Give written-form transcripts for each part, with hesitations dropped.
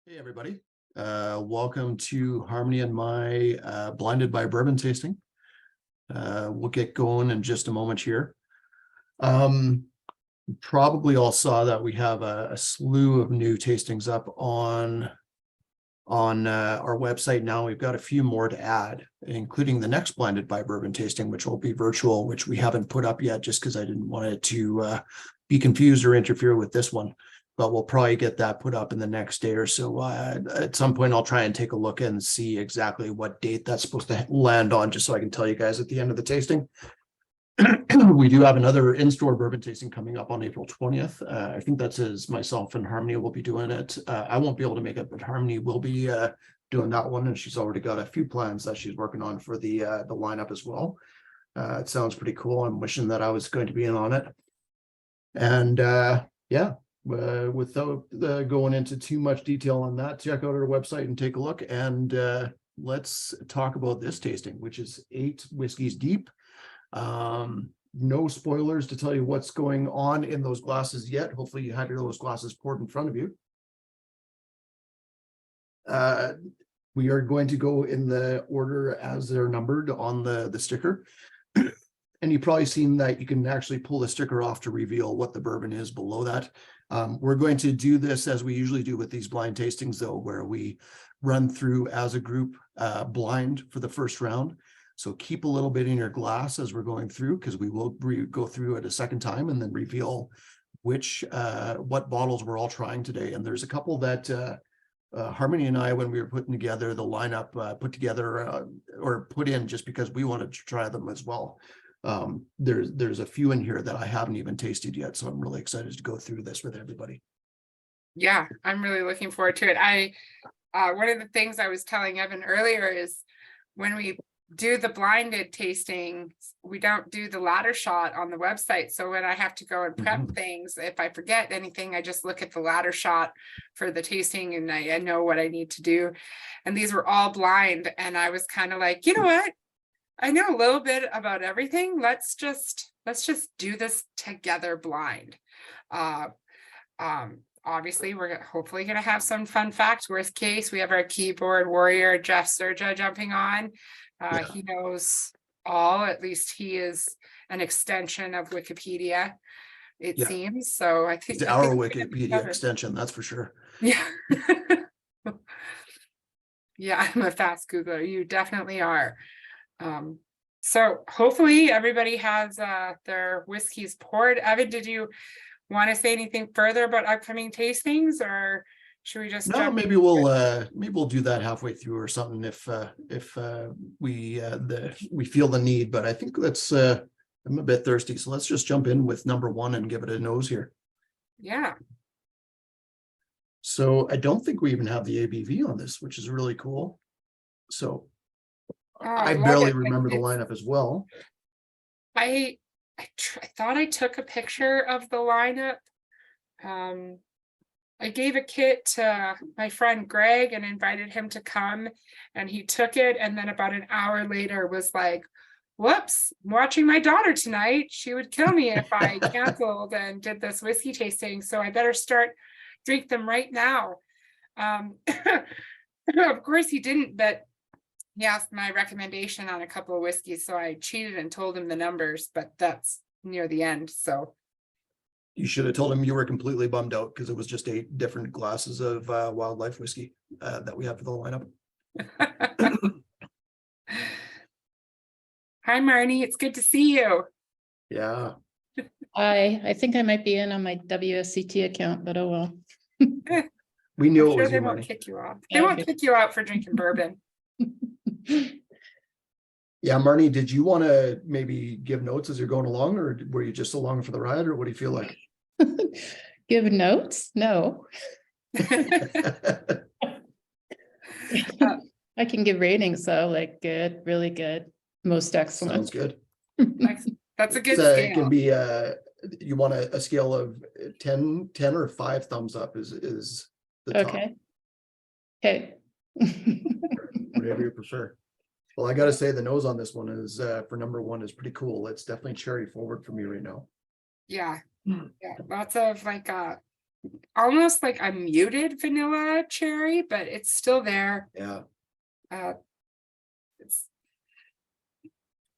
Hey everybody, welcome to Harmony and my blinded by bourbon tasting. We'll get going in just a moment here. Probably all saw that we have a slew of new tastings up on our website now. We've got a few more to add, including the next blinded by bourbon tasting, which will be virtual, which we haven't put up yet just because I didn't want it to be confused or interfere with this one. But we'll probably get that put up in the next day or so. At some point, I'll try and take a look and see exactly what date that's supposed to land on, just so I can tell you guys at the end of the tasting. We do have another in-store bourbon tasting coming up on April 20th. I think that's as myself and Harmony will be doing it. I won't be able to make it, but Harmony will be doing that one, and she's already got a few plans that she's working on for the lineup as well. It sounds pretty cool. I'm wishing that I was going to be in on it. And yeah. Without going into too much detail on that, check out our website and take a look. And let's talk about this tasting, which is 8 whiskeys deep. No spoilers to tell you what's going on in those glasses yet. Hopefully you had those glasses poured in front of you. We are going to go in the order as they're numbered on the sticker. And you've probably seen that you can actually pull the sticker off to reveal what the bourbon is below that. We're going to do this as we usually do with these blind tastings, though, where we run through as a group blind for the first round. So keep a little bit in your glass as we're going through, because we will go through it a second time and then reveal what bottles we're all trying today. And there's a couple that Harmony and I, when we were putting together the lineup, put in just because we wanted to try them as well. There's a few in here that I haven't even tasted yet, so I'm really excited to go through this with everybody. Yeah, I'm really looking forward to it. One of the things I was telling Evan earlier is when we do the blinded tasting, we don't do the ladder shot on the website. So when I have to go and prep things, if I forget anything, I just look at the ladder shot for the tasting and I know what I need to do. And these were all blind. And I was kind of like, you know what? I know a little bit about everything. Let's just do this together blind. Obviously we're hopefully going to have some fun facts. Worst case, we have our keyboard warrior, Jeff Surja, jumping on. He knows all, at least he is an extension of Wikipedia, it seems. So I think it's our Wikipedia extension, that's for sure. Yeah. Yeah, I'm a fast Googler. You definitely are. So hopefully everybody has their whiskeys poured. Evan, did you want to say anything further about upcoming tastings, or should we just maybe we'll do that halfway through or something if we feel the need. But I think let's I'm a bit thirsty, so let's just jump in with number 1 and give it a nose here. Yeah. So I don't think we even have the ABV on this, which is really cool. So I barely remember the lineup as well. I thought I took a picture of the lineup. I gave a kit to my friend Greg and invited him to come, and he took it. And then about an hour later was like, whoops, I'm watching my daughter tonight. She would kill me if I canceled and did this whiskey tasting. So I better drink them right now. Of course he didn't, but he asked my recommendation on a couple of whiskeys, so I cheated and told him the numbers, but that's near the end. So you should have told him you were completely bummed out because it was just 8 different glasses of Wildlife whiskey that we have for the lineup. Hi, Marnie. It's good to see you. Yeah. I think I might be in on my WSCT account, but oh well. We knew it was they you, won't Marnie. kick you off. They won't kick you out for drinking bourbon. Yeah, Marnie, did you want to maybe give notes as you're going along, or were you just along for the ride, or what do you feel like? Give notes? No. I can give ratings though, like good, really good, most excellent. Sounds good. That's a good scale. It can be you want a scale of 10 or 5 thumbs up is the top. Okay. Whatever you prefer. Well, I gotta say the nose on this one is for number 1 is pretty cool. It's definitely cherry forward for me right now. Yeah. Yeah. Lots of like almost like a muted vanilla cherry, but it's still there. Yeah. Uh,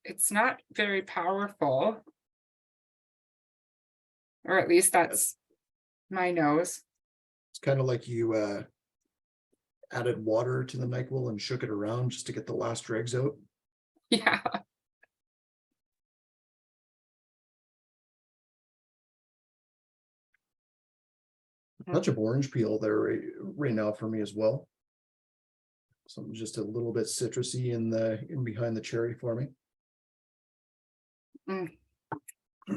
it's not very powerful, or at least that's my nose. It's kind of like you added water to the NyQuil and shook it around just to get the last dregs out. Yeah. Touch of orange peel there right now for me as well. Something just a little bit citrusy in behind the cherry for me.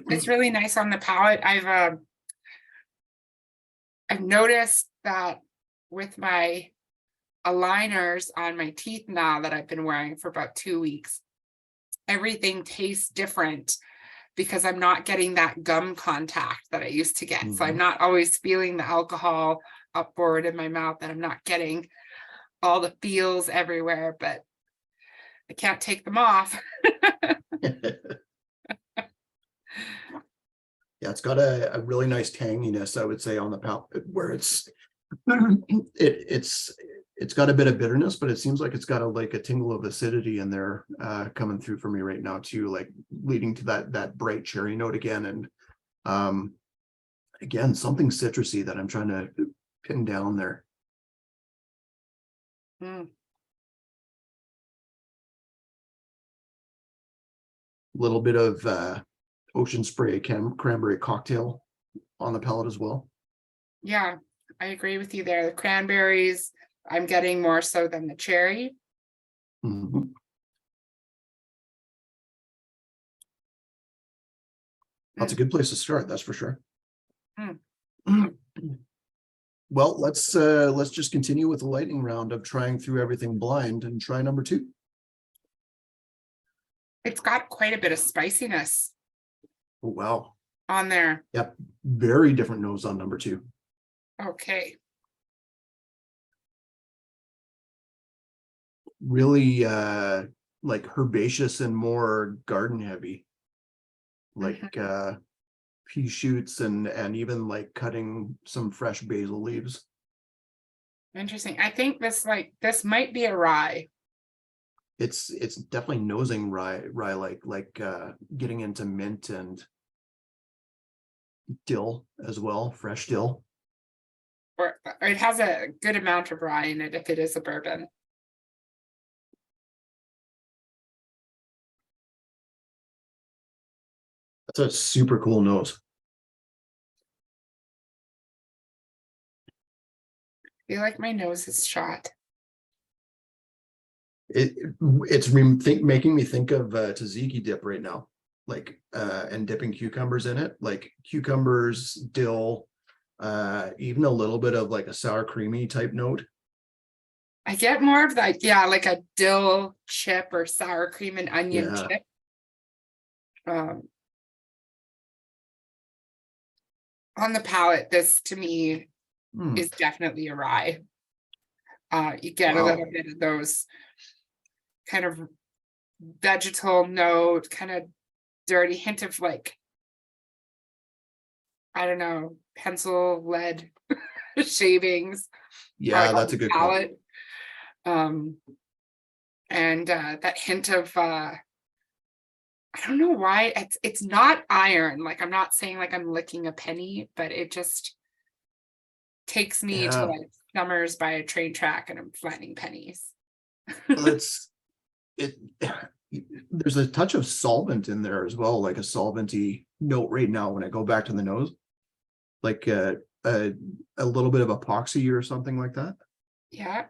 It's really nice on the palate. I've noticed that with my aligners on my teeth now that I've been wearing for about 2 weeks, everything tastes different because I'm not getting that gum contact that I used to get. So I'm not always feeling the alcohol upward in my mouth, and I'm not getting all the feels everywhere, but I can't take them off. Yeah, it's got a really nice tanginess, I would say, on the palate, where it's got a bit of bitterness, but it seems like it's got a tingle of acidity in there coming through for me right now too, like leading to that bright cherry note again. And again, something citrusy that I'm trying to pin down there. Little bit of ocean spray cranberry cocktail on the palate as well. Yeah, I agree with you there. The cranberries, I'm getting more so than the cherry. That's a good place to start, that's for sure. Well, let's just continue with the lightning round of trying through everything blind and try number 2. It's got quite a bit of spiciness Oh, wow. on there. Yep. Very different nose on number 2. Okay. Really like herbaceous and more garden heavy. Like pea shoots and even like cutting some fresh basil leaves. Interesting. I think this might be a rye. It's definitely nosing rye like getting into mint and dill as well, fresh dill. Or it has a good amount of rye in it if it is a bourbon. That's a super cool nose. I feel like my nose is shot. It's making me think of tzatziki dip right now, like and dipping cucumbers in it, like cucumbers, dill, even a little bit of like a sour creamy type note. I get more of that, yeah, like a dill chip or sour cream and onion chip. On the palate, this to me is definitely a rye. You get a little bit of those kind of vegetal note, kind of dirty hint of like, I don't know, pencil lead shavings. Yeah, that's a good palate. And that hint of I don't know why it's not iron. Like, I'm not saying like I'm licking a penny, but it just takes me to like summers by a train track and I'm flattening pennies. Well, there's a touch of solvent in there as well, like a solventy note right now when I go back to the nose, like a little bit of epoxy or something like that. Yeah.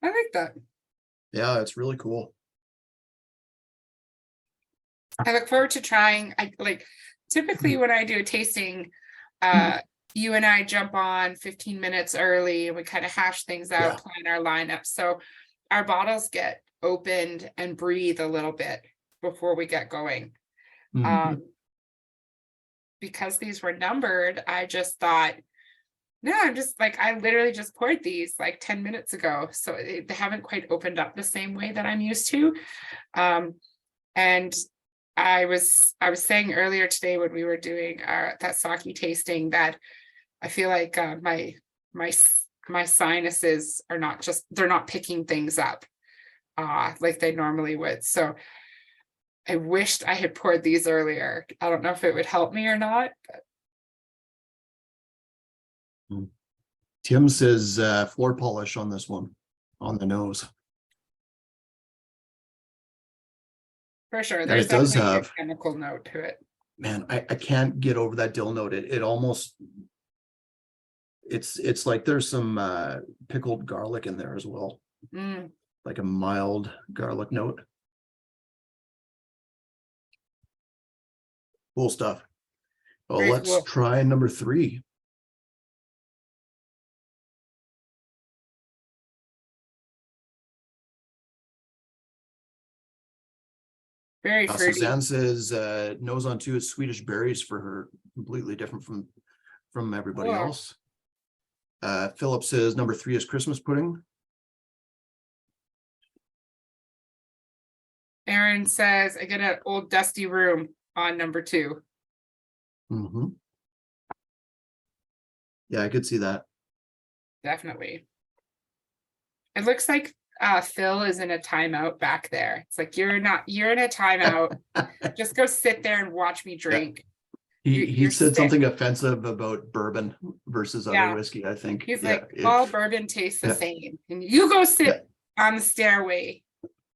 I like that. Yeah, it's really cool. I look forward to trying. I like typically when I do a tasting, you and I jump on 15 minutes early and we kind of hash things out, plan our lineup. So our bottles get opened and breathe a little bit before we get going. Because these were numbered, I just thought, no, I'm just like, I literally just poured these like 10 minutes ago. So they haven't quite opened up the same way that I'm used to. And I was saying earlier today when we were doing that sake tasting that I feel like my sinuses are they're not picking things up like they normally would. So I wished I had poured these earlier. I don't know if it would help me or not. But... Tim says floor polish on this one, on the nose. For sure, And there's it does definitely have a chemical note to it. Man, I can't get over that dill note. It almost, it's like there's some pickled garlic in there as well. Like a mild garlic note. Cool stuff. Well, Very let's cool. try number 3. Very fruity. Suzanne says nose on 2 is Swedish berries for her, completely different from everybody else. Philip says number 3 is Christmas pudding. Aaron says I get an old dusty room on number 2. Yeah, I could see that. Definitely. It looks like Phil is in a timeout back there. It's like you're in a timeout. Just go sit there and watch me drink. He said something offensive about bourbon versus other whiskey, I think. He's like, all bourbon tastes the same. And you go sit on the stairway.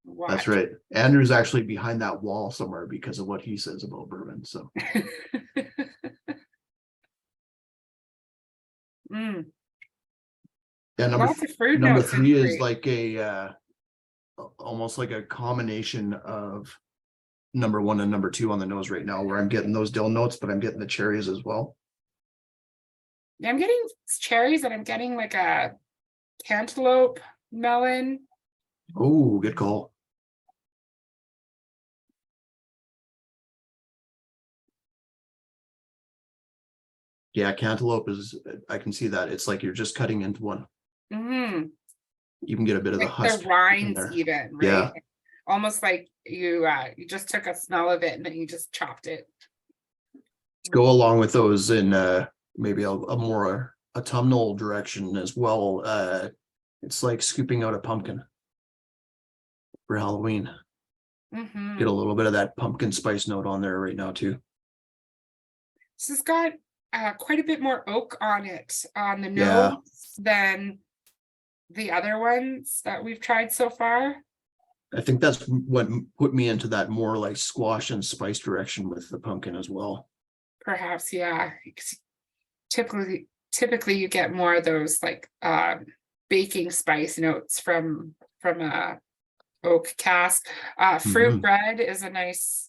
Watch. That's right. Andrew's actually behind that wall somewhere because of what he says about bourbon. So yeah, number 3 is like a almost like a combination of number 1 and number 2 on the nose right now, where I'm getting those dill notes, but I'm getting the cherries as well. Yeah, I'm getting cherries and I'm getting like a cantaloupe melon. Oh, good call. Yeah, cantaloupe is, I can see that. It's like you're just cutting into one. You can get a bit of the husk. The rinds even, right? Yeah. Almost like you just took a smell of it and then you just chopped it. To go along with those in maybe a more autumnal direction as well. It's like scooping out a pumpkin for Halloween. Get a little bit of that pumpkin spice note on there right now too. This has got quite a bit more oak on it on the nose than the other ones that we've tried so far. I think that's what put me into that more like squash and spice direction with the pumpkin as well. Perhaps, yeah. Typically you get more of those like baking spice notes from a oak cask. Fruit bread is a nice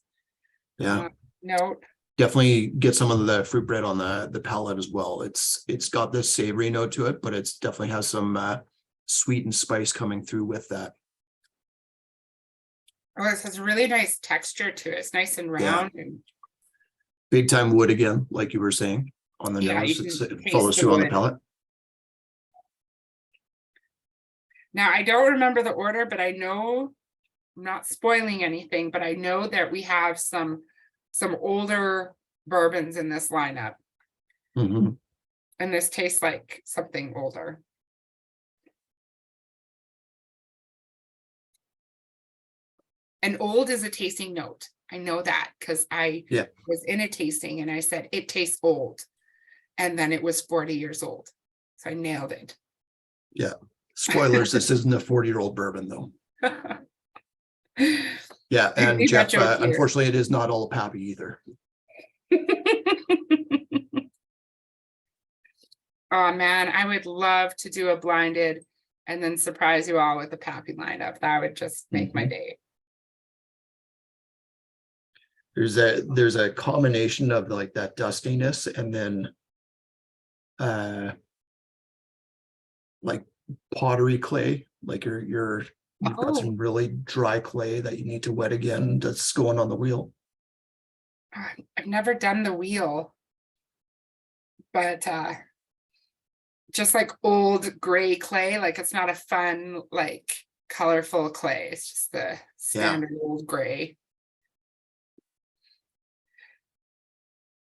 note. Definitely get some of the fruit bread on the palate as well. It's got this savory note to it, but it's definitely has some sweet and spice coming through with that. Oh, this has really nice texture to it. It's nice and round and big time wood again, like you were saying on the nose. It follows through on the palate. Now I don't remember the order, but I know I'm not spoiling anything, but I know that we have some older bourbons in this lineup. And this tastes like something older. And old is a tasting note. I know that because I was in a tasting and I said, it tastes old. And then it was 40 years old. So I nailed it. Yeah. Spoilers, this isn't a 40-year-old bourbon though. Yeah, and Jeff, unfortunately, it is not all Pappy either. Oh man, I would love to do a blinded and then surprise you all with the Pappy lineup. That would just make my day. There's a combination of like that dustiness and then like pottery clay, like you've got some really dry clay that you need to wet again that's going on the wheel. I've never done the wheel, but just like old gray clay, like it's not a fun like colorful clay. It's just the standard old gray.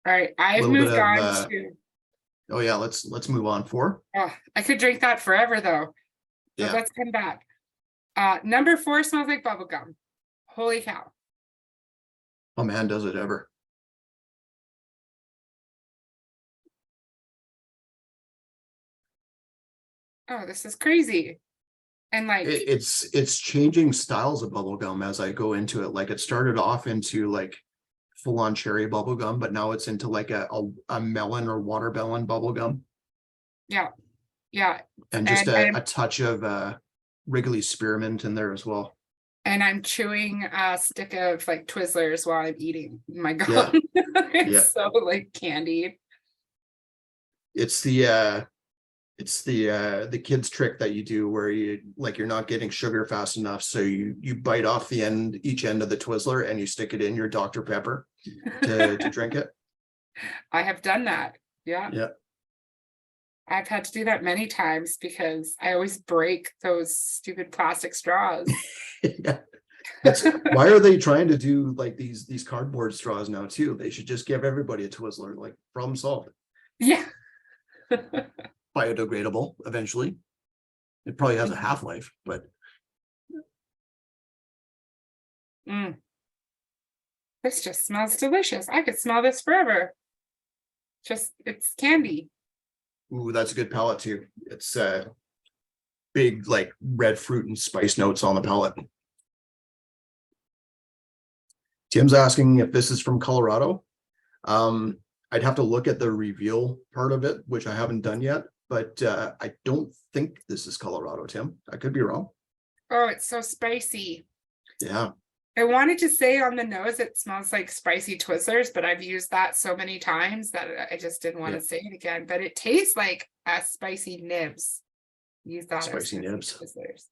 All right, I've Little bit moved of, on to, oh yeah, let's move on. 4. oh, I could drink that forever though. But Yeah. let's come back. Number 4 smells like bubble gum. Holy cow. Oh man, does it ever. Oh, this is crazy. And like, It's changing styles of bubble gum as I go into it. Like it started off into like full-on cherry bubble gum, but now it's into like a melon or watermelon bubble gum, yeah, yeah. and just And a touch of Wrigley spearmint in there as well. And I'm chewing a stick of like Twizzlers while I'm eating my gum. Yeah. It's Yeah. so like candied. It's the kids trick that you do where you're not getting sugar fast enough, so you bite off each end of the Twizzler and you stick it in your Dr. Pepper to drink it. I have done that. Yeah. Yeah. I've had to do that many times because I always break those stupid plastic straws. Yeah. Why are they trying to do like these cardboard straws now too? They should just give everybody a Twizzler, like problem solved. Yeah. Biodegradable eventually. It probably has a half-life, but This just smells delicious. I could smell this forever. It's candy. ooh, that's a good palate too. It's big like red fruit and spice notes on the palate. Tim's asking if this is from Colorado. I'd have to look at the reveal part of it, which I haven't done yet, but I don't think this is Colorado, Tim. I could be wrong. Oh, it's so spicy. Yeah. I wanted to say on the nose it smells like spicy Twizzlers, but I've used that so many times that I just didn't want to say it again. But it tastes like a spicy nibs. Use that Spicy as nibs. Twizzlers.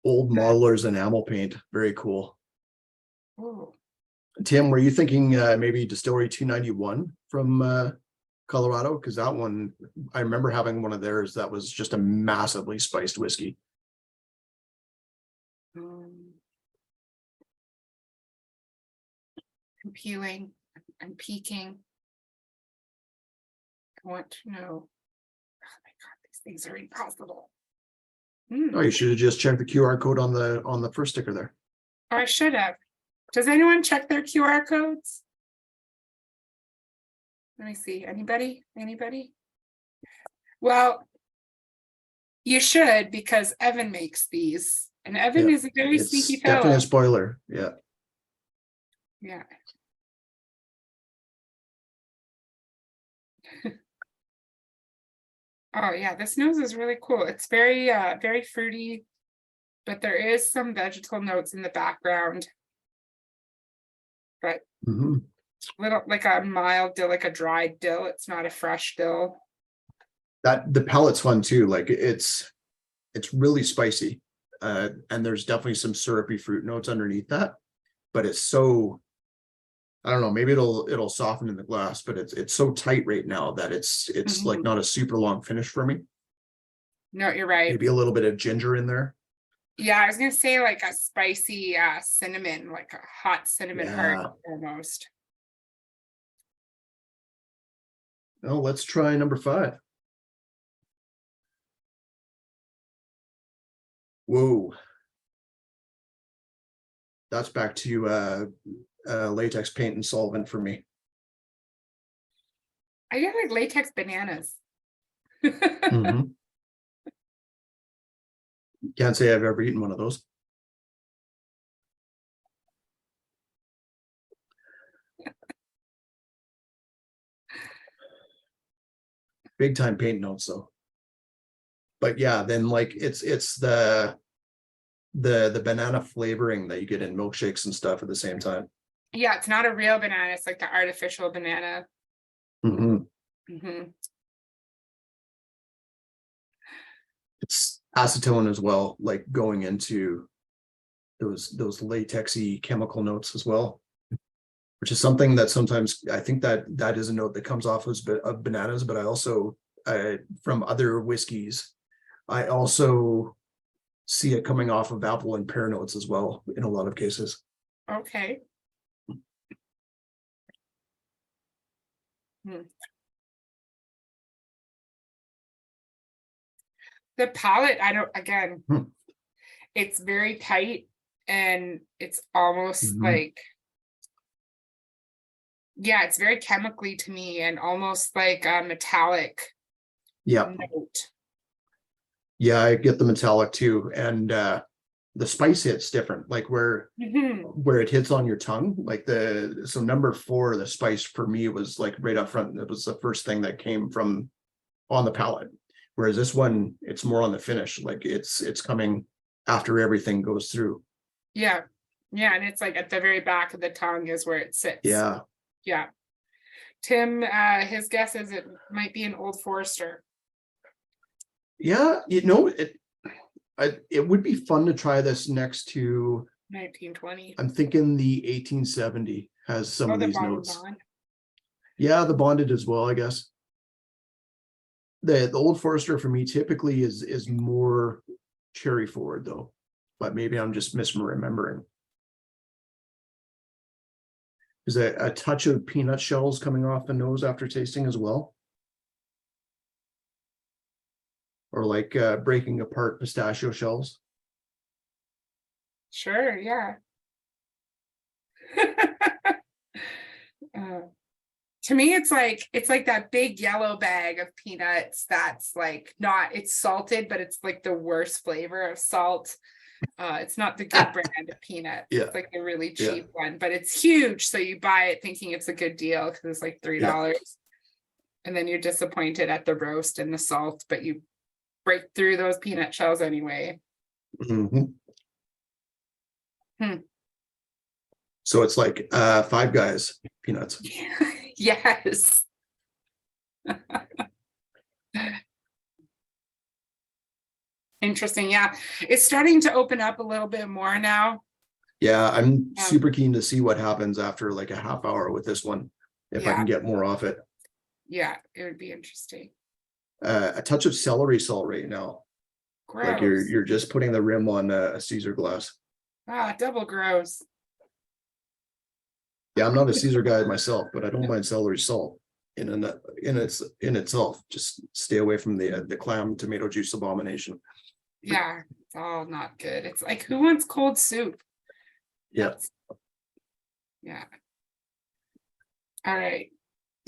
Old modeler's enamel paint. Very cool. Ooh. Tim, were you thinking maybe Distillery 291 from Colorado? Because that one, I remember having one of theirs that was just a massively spiced whiskey. I'm peeling. I'm peeking. I want to know. Oh my God, these things are impossible. Oh, you should have just checked the QR code on the first sticker there. Oh, I should have. Does anyone check their QR codes? Let me see. Anybody? Well, you should, because Evan makes these, and Evan is a very It's sneaky definitely fellow. a spoiler. Yeah. Yeah. Oh yeah, this nose is really cool. It's very very fruity, but there is some vegetal notes in the background. But little like a mild dill, like a dried dill. It's not a fresh dill. That the palate's fun too. Like it's really spicy. And there's definitely some syrupy fruit notes underneath that, but it's so, I don't know, maybe it'll soften in the glass, but it's so tight right now that it's like not a super long finish for me. No, you're right. Maybe a little bit of ginger in there. Yeah, I was gonna say like a spicy cinnamon, like a hot cinnamon heart almost. Oh, let's try number 5. Whoa. That's back to latex paint and solvent for me. I get like latex bananas. Can't say I've ever eaten one of those. Big time paint notes though. But yeah, then like it's the banana flavoring that you get in milkshakes and stuff at the same time. Yeah, it's not a real banana, it's like the artificial banana. It's acetone as well, like going into those latexy chemical notes as well, which is something that sometimes I think that is a note that comes off of bananas, but I also from other whiskeys, I also see it coming off of apple and pear notes as well in a lot of cases. Okay. The palate, I don't, again, it's very tight and it's almost like, yeah, it's very chemically to me and almost like a metallic note. Yeah, I get the metallic too. And the spice hits different, like where it hits on your tongue, like so number 4, the spice for me was like right up front. It was the first thing that came from on the palate. Whereas this one, it's more on the finish, like it's coming after everything goes through. Yeah. Yeah. And it's like at the very back of the tongue is where it sits. Yeah. Yeah. Tim, his guess is it might be an Old Forester. Yeah, it would be fun to try this next to 1920. I'm thinking the 1870 has some of these notes. Bond. Yeah, the bonded as well, I guess. The Old Forester for me typically is more cherry forward though, but maybe I'm just misremembering. Is a touch of peanut shells coming off the nose after tasting as well? Or like breaking apart pistachio shells? Sure, yeah. To me, it's like that big yellow bag of peanuts that's like it's salted, but it's like the worst flavor of salt. It's not the good brand of peanut. Yeah. It's like the really cheap one, but it's huge. So you buy it thinking it's a good deal because it's like $3. And then you're disappointed at the roast and the salt, but you break through those peanut shells anyway. So it's like Five Guys peanuts. Yes. Interesting. Yeah. It's starting to open up a little bit more now. Yeah, I'm super keen to see what happens after like a half hour with this one, if I can get more off it. Yeah, it would be interesting. A touch of celery salt right now. Gross. Like you're just putting the rim on a Caesar glass. Ah, double gross. Yeah, I'm not a Caesar guy myself, but I don't mind celery salt in itself. Just stay away from the clam tomato juice abomination. Yeah, it's all not good. It's like, who wants cold soup? Yeah. Yeah. All right.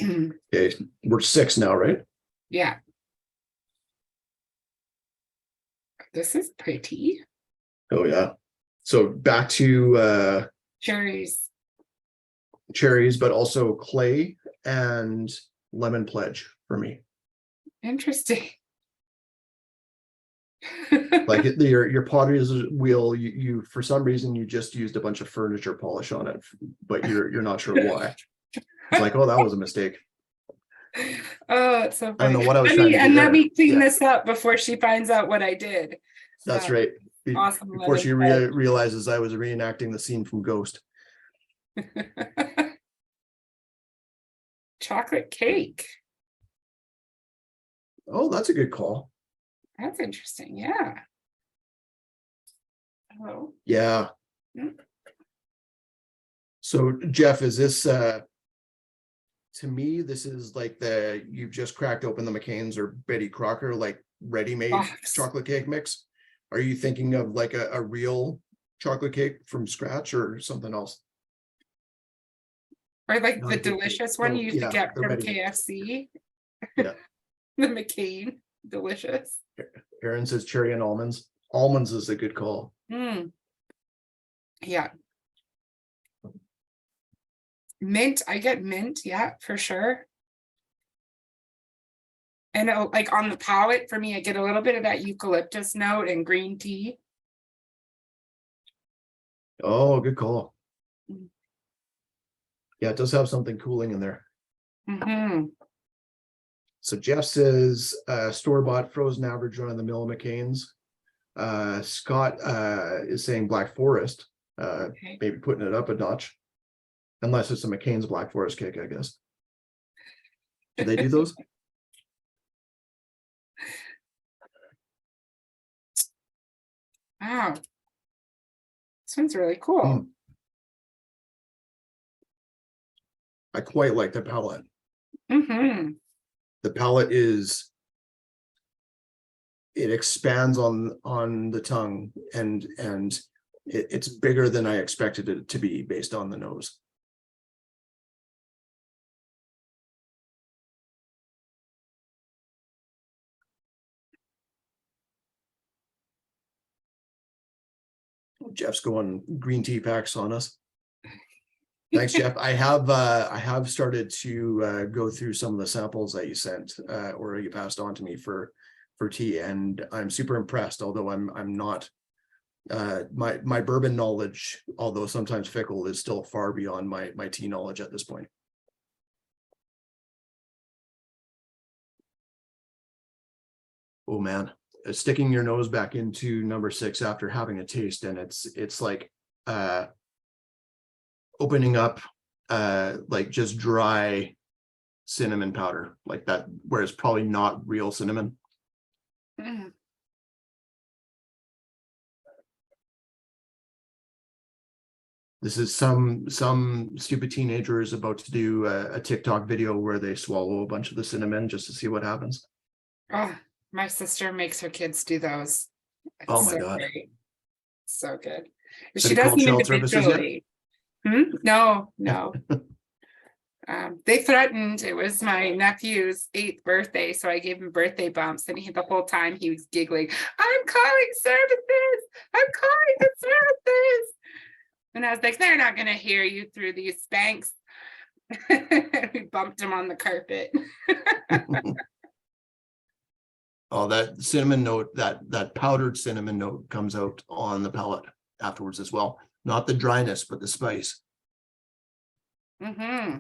Okay, we're 6 now, right? Yeah. This is pretty. Oh yeah. So back to Cherries. cherries, but also clay and lemon pledge for me. Interesting. Like your potter's wheel, you for some reason you just used a bunch of furniture polish on it, but you're not sure why. It's like, oh, that was a mistake. Oh, it's so funny. I don't know what I was trying to do. Let me clean this up before she finds out what I did. That's right. Awesome. Before she realizes I was reenacting the scene from Ghost. Chocolate cake. Oh, that's a good call. That's interesting. Yeah. Oh. Yeah. So Jeff, is this to me, this is like you've just cracked open the McCain's or Betty Crocker, like ready-made chocolate cake mix. Are you thinking of like a real chocolate cake from scratch or something else? Or like the delicious one you used to get from KFC. Yeah. The McCain, delicious. Aaron says cherry and almonds. Almonds is a good call. Yeah. Mint, I get mint, yeah, for sure. And like on the palate, for me, I get a little bit of that eucalyptus note and green tea. Oh, good call. Yeah, it does have something cooling in there. So Jeff says store-bought frozen average run-of-the-mill McCain's. Scott is saying Black Forest, maybe putting it up a notch. Unless it's a McCain's Black Forest cake, I guess. Do they do those? Wow. This one's really cool. Mm. I quite like the palate. Mm-hmm. The palate is, it expands on the tongue, and it's bigger than I expected it to be based on the nose. Jeff's going green tea packs on us. Thanks, Jeff. I have started to go through some of the samples that you sent or you passed on to me for tea, and I'm super impressed. Although I'm not my bourbon knowledge, although sometimes fickle, is still far beyond my tea knowledge at this point. Oh man, sticking your nose back into number 6 after having a taste, and it's like opening up like just dry cinnamon powder like that, where it's probably not real cinnamon. Mm. This is some stupid teenager is about to do a TikTok video where they swallow a bunch of the cinnamon just to see what happens. Oh, my sister makes her kids do those. It's Oh my so God. great. So good. Have She you does called them child services yet? individually. No. They threatened. It was my nephew's 8th birthday, so I gave him birthday bumps, and the whole time he was giggling, "I'm calling services! I'm calling the services!" And I was like, "They're not going to hear you through these spanks." We bumped him on the carpet. Oh, that cinnamon note, that powdered cinnamon note comes out on the palate afterwards as well. Not the dryness, but the spice. Mm-hmm.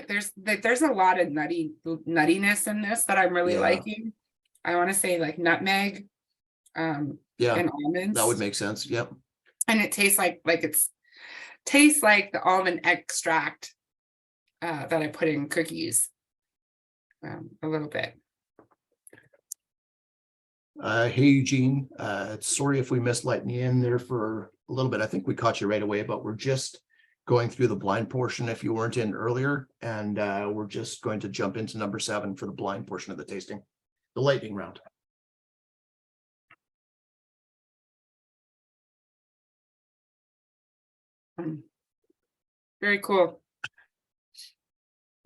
There's a lot of nuttiness in this that I'm really liking. I want to say like nutmeg, Yeah, and almonds. that would make sense. Yep. And it tastes like tastes like the almond extract that I put in cookies. A little bit. Hey Eugene, sorry if we missed letting you in there for a little bit. I think we caught you right away, but we're just going through the blind portion if you weren't in earlier, and we're just going to jump into number 7 for the blind portion of the tasting, the lightning round. Very cool.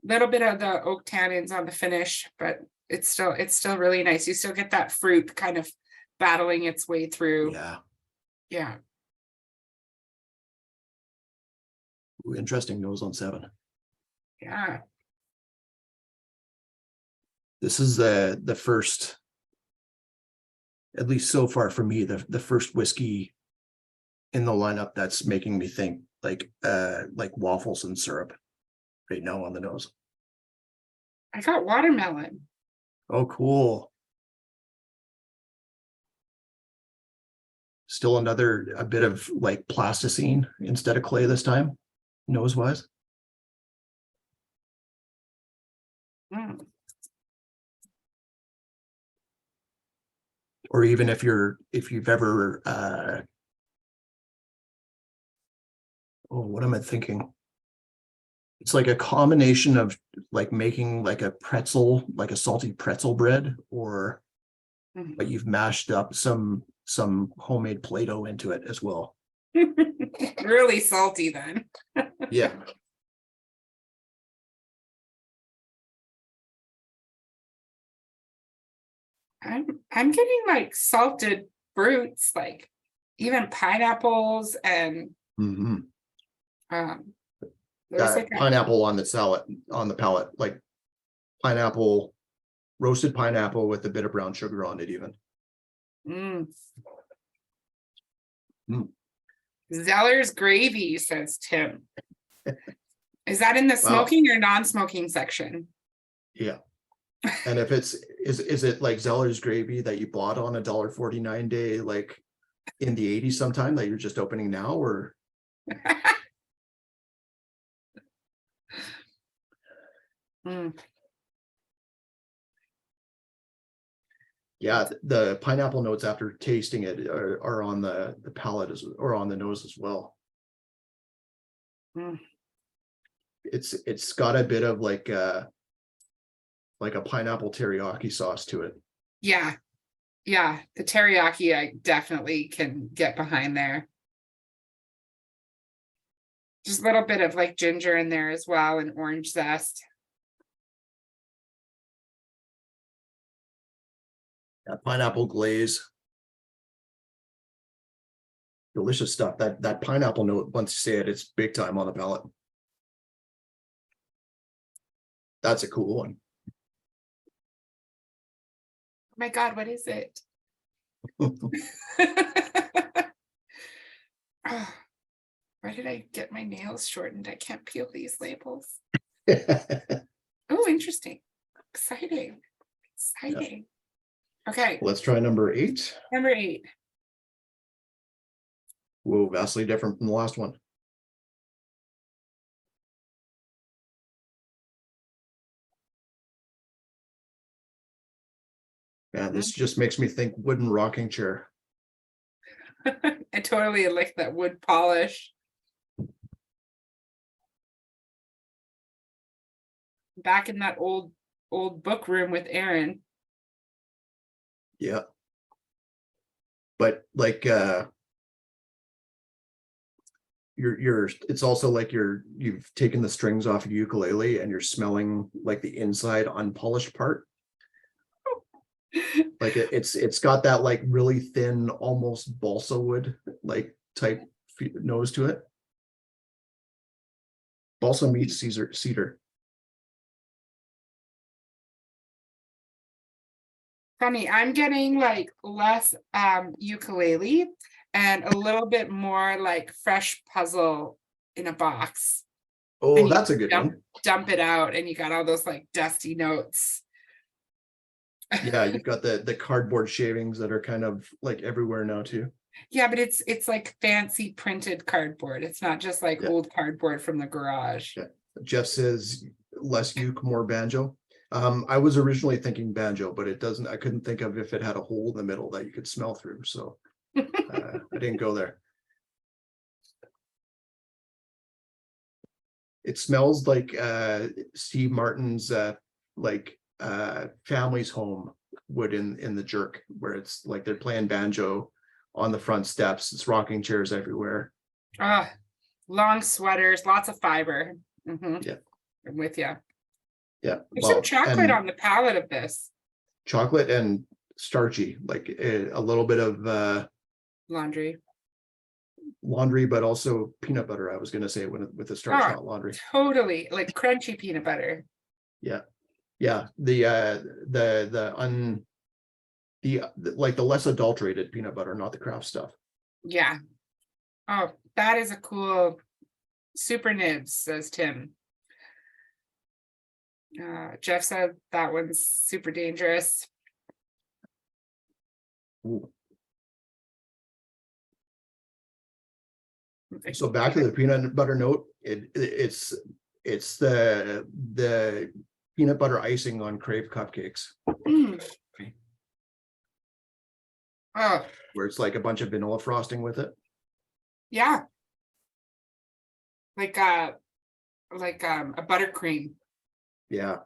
Little bit of the oak tannins on the finish, but it's still really nice. You still get that fruit kind of battling its way through. Yeah. Ooh, interesting nose on 7. Yeah. This is the first, at least so far for me, the first whiskey in the lineup that's making me think like waffles and syrup right now on the nose. I got watermelon. Oh, cool. Still a bit of like plasticine instead of clay this time, nose wise. Mm. Or even if you've ever what am I thinking? It's like a combination of like making like a pretzel, like a salty pretzel bread, or but you've mashed up some homemade Play-Doh into it as well. Really salty then. Yeah. I'm getting like salted fruits, like even pineapples and there's like pineapple on the salad, on the palate, like pineapple, roasted pineapple with a bit of brown sugar on it even. Zeller's gravy, says Tim. Is that in the smoking or non-smoking section? Yeah. And if is it like Zeller's gravy that you bought on $1.49 day, like in the 80s sometime, that you're just opening now, or? Yeah, the pineapple notes after tasting it are on the palate or on the nose as well. Mm. It's got a bit of like a pineapple teriyaki sauce to it. Yeah. Yeah. The teriyaki, I definitely can get behind there. Just a little bit of like ginger in there as well, and orange zest. That pineapple glaze. Delicious stuff. That pineapple note, once you say it, it's big time on the palate. That's a cool one. Oh my God, what is it? Oh, why did I get my nails shortened? I can't peel these labels. Oh, interesting. Exciting. Exciting. Okay, Let's try number 8. number 8. Whoa, vastly different from the last one. Man, this just makes me think wooden rocking chair. I totally like that wood polish. Back in that old book room with Aaron. Yeah. But like it's also like you've taken the strings off your ukulele and you're smelling like the inside unpolished part. Like it's got that like really thin, almost balsa wood like type nose to it. Balsa meets cedar. Funny, I'm getting like less ukulele and a little bit more like fresh puzzle in a box. Oh, And you that's a good one. dump it out and you got all those like dusty notes. Yeah, you've got the cardboard shavings that are kind of like everywhere now too. Yeah, but it's like fancy printed cardboard. It's not just like Yeah. old cardboard from the garage. Yeah. Jeff says less uke, more banjo. I was originally thinking banjo, but it doesn't. I couldn't think of if it had a hole in the middle that you could smell through. So I didn't go there. It smells like Steve Martin's family's home would in the Jerk, where it's like they're playing banjo on the front steps. It's rocking chairs everywhere. Long sweaters, lots of fiber. Yeah, I'm with you. yeah. There's some chocolate on the palate of this. Chocolate and starchy, like a little bit of laundry, but also peanut butter. I was going to say with the starch, not laundry. Totally, like crunchy peanut butter. Yeah, yeah. The less adulterated peanut butter, not the craft stuff. Yeah. Oh, that is a cool super nibs, says Tim. Jeff said that one's super dangerous. Ooh. So back to the peanut butter note, it's the peanut butter icing on crepe cupcakes. Oh, where it's like a bunch of vanilla frosting with it. yeah. Like a buttercream. Yeah. A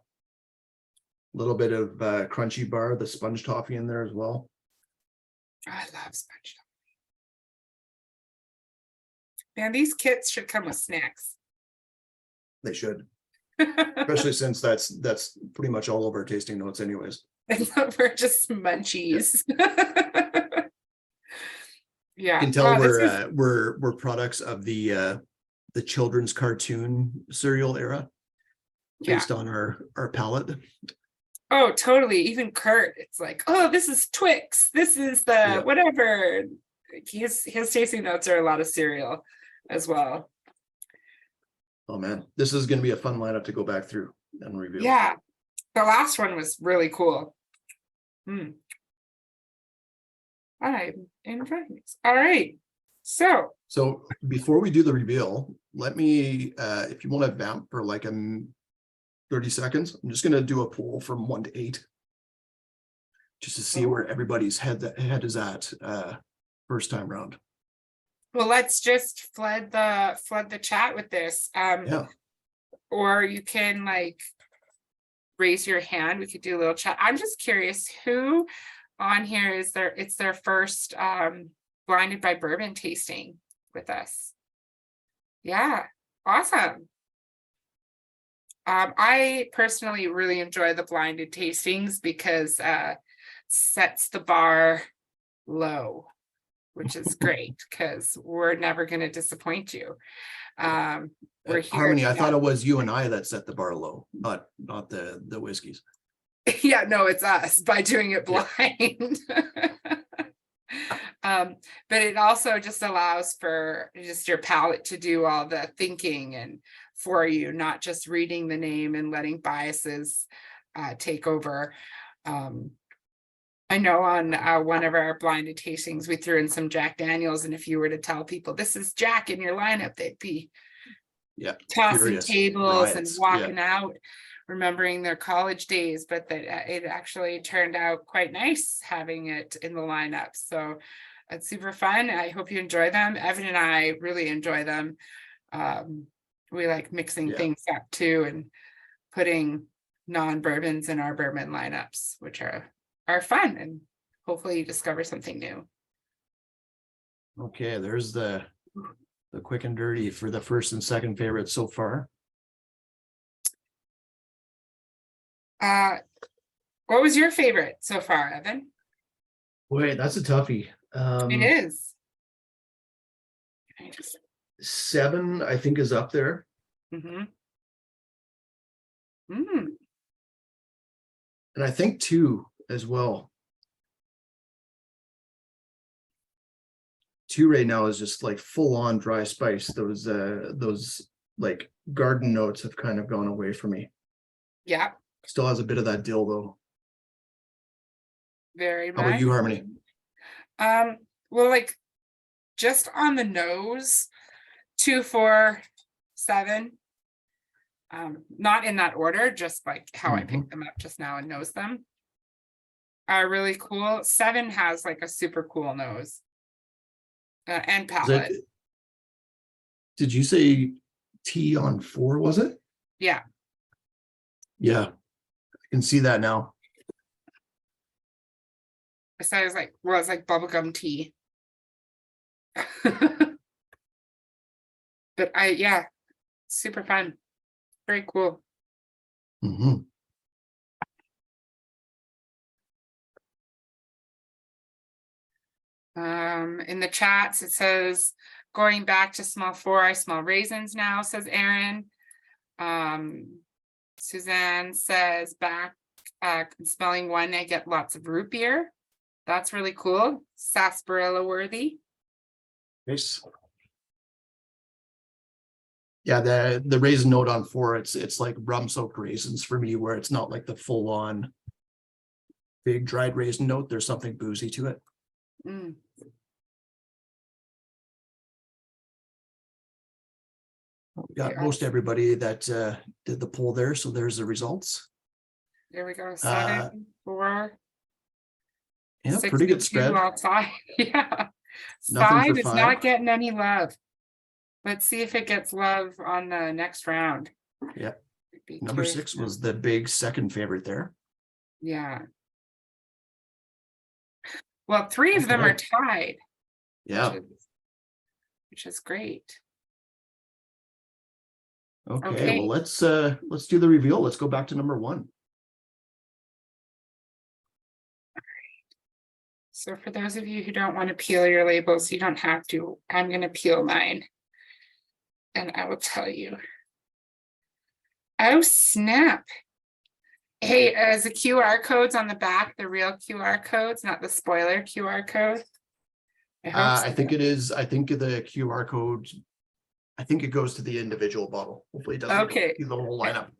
little bit of crunchy bar, the sponge toffee in there as well. I love sponge toffee. Man, these kits should come with snacks. They should. Especially since that's pretty much all of our tasting notes anyways. We're just munchies. Yeah. You can tell we're products of the children's cartoon cereal era based on our palate. Oh, totally. Even Kurt, it's like, oh, this is Twix. This is the whatever. His tasting notes are a lot of cereal as well. Oh man, this is going to be a fun lineup to go back through and review. Yeah, the last one was really cool. I'm enjoying this. All right, so before we do the reveal, let me, if you want to vamp for like 30 seconds, I'm just going to do a poll from 1 to 8. just to see where everybody's head is at first time round. Well, let's just flood the chat with this. Yeah. Or you can like raise your hand. We could do a little chat. I'm just curious who on here is it's their first blinded by bourbon tasting with us. Yeah, awesome. I personally really enjoy the blinded tastings because sets the bar low, which is great because we're never going to disappoint you. We're here. Harmony, I thought it was you and I that set the bar low, not the whiskeys. Yeah, no, it's us by doing it blind. But it also just allows for just your palate to do all the thinking and for you, not just reading the name and letting biases take over. I know on one of our blinded tastings, we threw in some Jack Daniels, and if you were to tell people this is Jack in your lineup, they'd be tossing furious. tables and Riots. walking out, remembering their college days, but that it actually turned out quite nice having it in the lineup. So it's super fun. I hope you enjoy them. Evan and I really enjoy them. We like mixing things up too and putting non-bourbons in our bourbon lineups, which are fun, and hopefully you discover something new. Okay, there's the quick and dirty for the first and second favorites so far. What was your favorite so far, Evan? Wait, that's a toughie. It is. 7, I think, is up there. Mm-hmm. And I think 2 as well. 2 right now is just like full on dry spice. Those like garden notes have kind of gone away for me. Yeah. Still has a bit of that dill though. Very How about much. you, Harmony? Well, like just on the nose, 2, 4, 7. Not in that order, just like how I picked them up just now and knows them. Are really cool. 7 has like a super cool nose and palate. Did you say T on 4? Was it? Yeah. Yeah, I can see that now. I said it was like bubblegum tea. But super fun. Very cool. Mm-hmm. In the chats, it says, going back to small 4, I smell raisins now, says Aaron. Suzanne says, back smelling 1, I get lots of root beer. That's really cool. Sarsaparilla worthy. Nice. Yeah, the raisin note on 4, it's like rum soaked raisins for me, where it's not like the full on big dried raisin note. There's something boozy to it. Mm. We got most everybody that did the poll there, so there's the results. There we go. 7, 4. Yeah, 6 pretty to good 2 spread. outside. Yeah. Nothing 5 for is 5. not getting any love. Let's see if it gets love on the next round. Yeah. Be Number curious 6 now. was the big second favorite there. Yeah. Well, 3 of them are Okay. tied. Yeah. Which is great. Okay, well, let's do the reveal. Let's go back to number 1. So for those of you who don't want to peel your labels, you don't have to. I'm going to peel mine. And I will tell you. Oh, snap. Hey, is the QR codes on the back the real QR codes, not the spoiler QR code? I hope so. I think it is. I think the QR code, I think it goes to the individual bottle. Hopefully it doesn't Okay. do the whole lineup.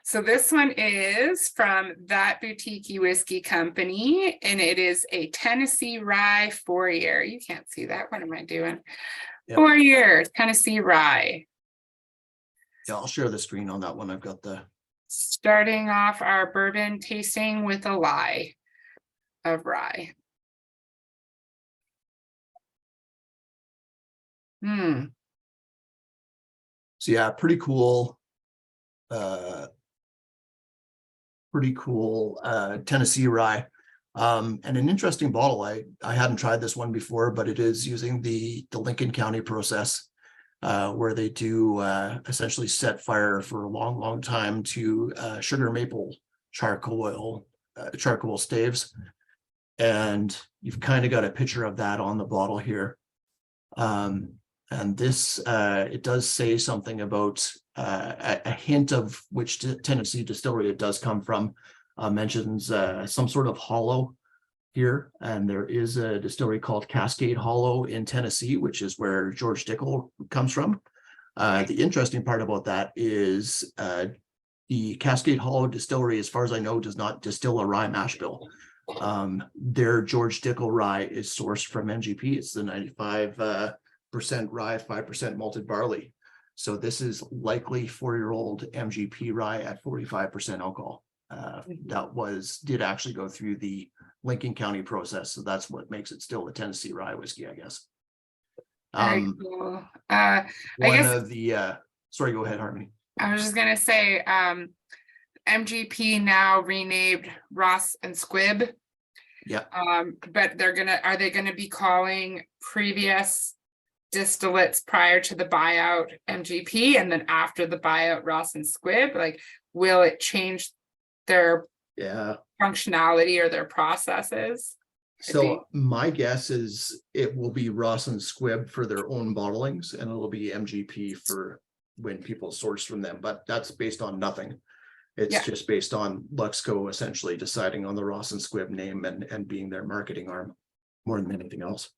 So this one is from That Boutique Whiskey Company, and it is a Tennessee Rye 4-year. You can't see that. What am I doing? Yep. 4-year Tennessee Rye. Yeah, I'll share the screen on that one. I've got the Starting off our bourbon tasting with a lie. of rye. Hmm. So yeah, pretty cool. Tennessee rye. And an interesting bottle. I hadn't tried this one before, but it is using the Lincoln County process, where they do essentially set fire for a long time to sugar maple charcoal staves. And you've kind of got a picture of that on the bottle here. And this, it does say something about a hint of which Tennessee distillery it does come from. Mentions some sort of hollow here, and there is a distillery called Cascade Hollow in Tennessee, which is where George Dickel comes from. The interesting part about that is the Cascade Hollow distillery, as far as I know, does not distill a rye mash bill. Their George Dickel rye is sourced from MGP. It's the 95% rye, 5% malted barley. So this is likely 4-year-old MGP rye at 45% alcohol. That did actually go through the Lincoln County process. So that's what makes it still a Tennessee rye whiskey, I guess. Very cool. I guess Sorry, go ahead, Harmony. I was just gonna say, MGP now renamed Ross and Squibb. Yeah. But are they gonna be calling previous distillates prior to the buyout MGP, and then after the buyout Ross and Squibb? Like, will it change their functionality or their processes? So my guess is it will be Ross and Squibb for their own bottlings, and it'll be MGP for when people source from them. But that's based on nothing. It's just based on Luxco essentially deciding on the Ross and Squibb name and being their marketing arm more than anything else.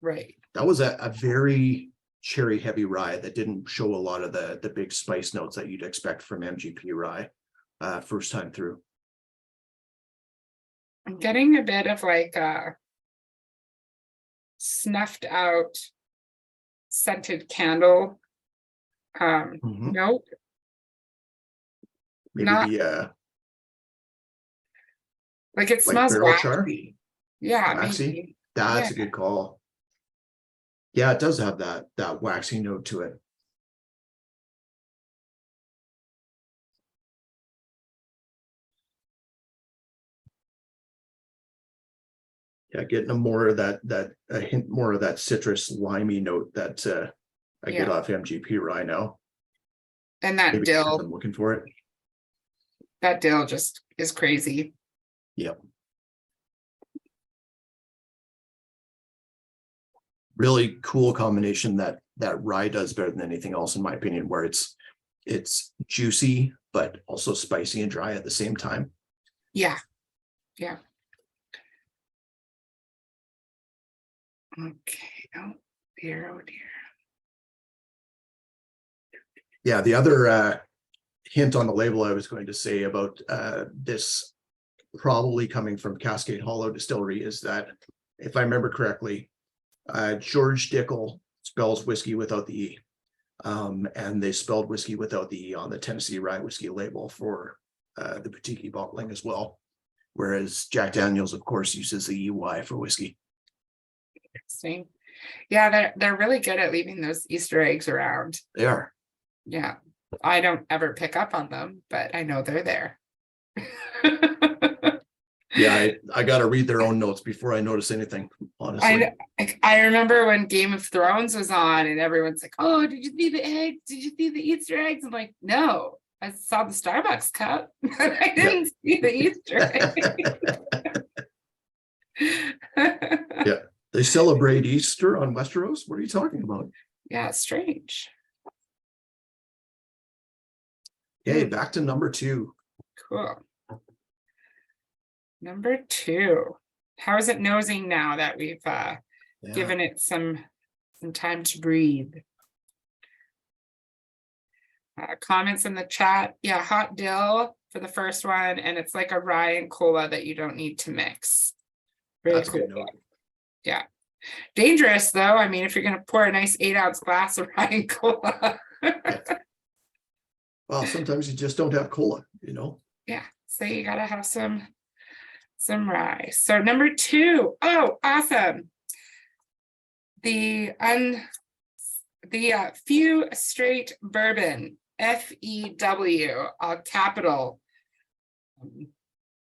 Right. That was a very cherry heavy rye that didn't show a lot of the big spice notes that you'd expect from MGP rye first time through. I'm getting a bit of like a snuffed out scented candle note. Maybe like it smells waxy. Yeah, waxy. maybe. That's a good call. Yeah, it does have that waxy note to it. Yeah, getting a more of a hint more of that citrus limey note that I get off MGP rye now. And that Maybe dill. I'm looking for it. That dill just is crazy. Yep. Really cool combination that rye does better than anything else, in my opinion, where it's juicy but also spicy and dry at the same time. Yeah. Okay. Oh dear. Yeah, the other hint on the label I was going to say about this probably coming from Cascade Hollow Distillery is that, if I remember correctly, George Dickel spells whiskey without the E. And they spelled whiskey without the E on the Tennessee rye whiskey label for the boutique bottling as well. Whereas Jack Daniels, of course, uses the EY for whiskey. Interesting. Yeah, they're really good at leaving those Easter eggs around. They are. Yeah. I don't ever pick up on them, but I know they're there. Yeah, I got to read their own notes before I notice anything, honestly. I remember when Game of Thrones was on and everyone's like, oh, did you see the eggs? Did you see the Easter eggs? I'm like, no, I saw the Starbucks cup. I didn't see the Easter egg. Yeah. They celebrate Easter on Westeros? What are you talking about? Yeah, it's strange. Okay, back to number 2. Cool. Number 2. How is it nosing now that we've given it some time to breathe? Comments in the chat. Yeah, hot dill for the first one, and it's like a rye and cola that you don't need to mix. Really That's cool. good note. Yeah. Dangerous though. I mean, if you're gonna pour a nice 8-ounce glass of rye and cola. Well, sometimes you just don't have cola, you know? Yeah. So you gotta have some some rye. So number 2, oh, awesome. The Few Straight Bourbon, FEW, capital.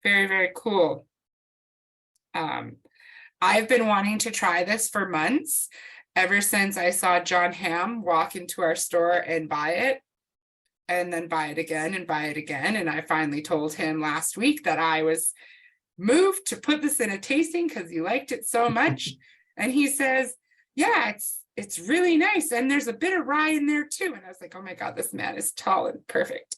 Very, very cool. I've been wanting to try this for months, ever since I saw John Hamm walk into our store and buy it, and then buy it again and buy it again. And I finally told him last week that I was moved to put this in a tasting because he liked it so much. And he says, yeah, it's really nice. And there's a bit of rye in there too. And I was like, oh my God, this man is tall and perfect.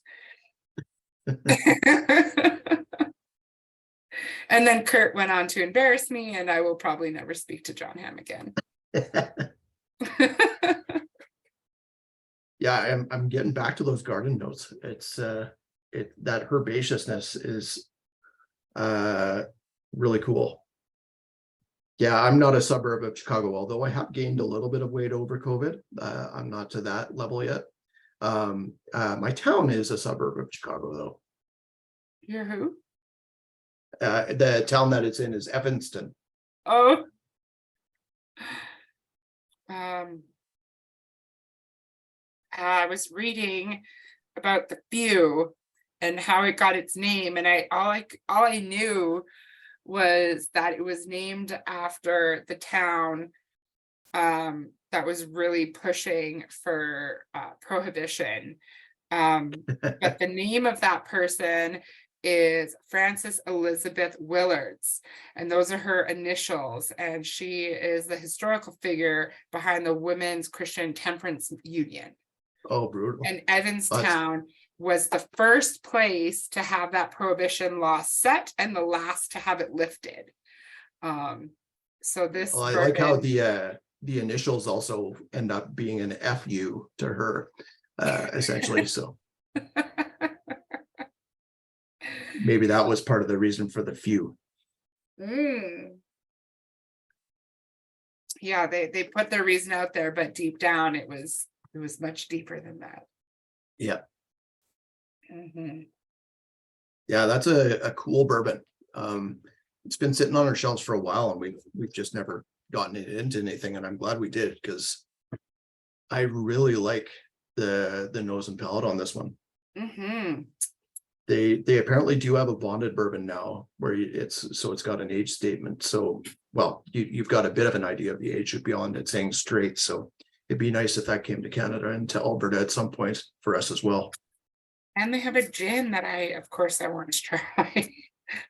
And then Kurt went on to embarrass me, and I will probably never speak to John Hamm again. Yeah, I'm getting back to those garden notes. It's that herbaceousness is really cool. Yeah, I'm not a suburb of Chicago, although I have gained a little bit of weight over COVID. I'm not to that level yet. My town is a suburb of Chicago, though. You're who? The town that it's in is Evanston. Oh. I was reading about the Few and how it got its name, and all I knew was that it was named after the town that was really pushing for prohibition. But the name of that person is Frances Elizabeth Willards, and those are her initials, and she is the historical figure behind the Women's Christian Temperance Union. Oh, brutal. And Evanstown was the first place to have that prohibition law set and the last to have it lifted. So this I like how the initials also end up being an FU to her, essentially. So maybe that was part of the reason for the few. Yeah, they put their reason out there, but deep down it was much deeper than that. Yeah. Yeah, that's a cool bourbon. It's been sitting on our shelves for a while, and we've just never gotten it into anything, and I'm glad we did, because I really like the nose and palate on this one. They apparently do have a bonded bourbon now, where it's got an age statement. So, well, you've got a bit of an idea of the age beyond it saying straight. So it'd be nice if that came to Canada and to Alberta at some point for us as well. And they have a gin that I want to try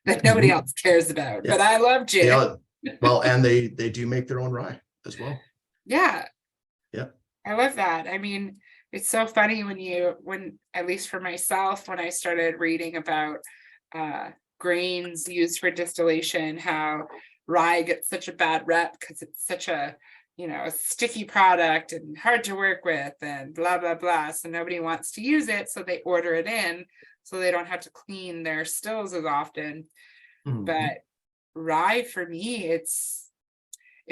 that nobody else cares about, but I love gin. Yeah, well, and they do make their own rye as well. Yeah. Yeah. I love that. I mean, it's so funny when at least for myself, when I started reading about grains used for distillation, how rye gets such a bad rep because it's such a sticky product and hard to work with and blah, blah, blah. So nobody wants to use it. So they order it in so they don't have to clean their stills as often. But rye, for me, it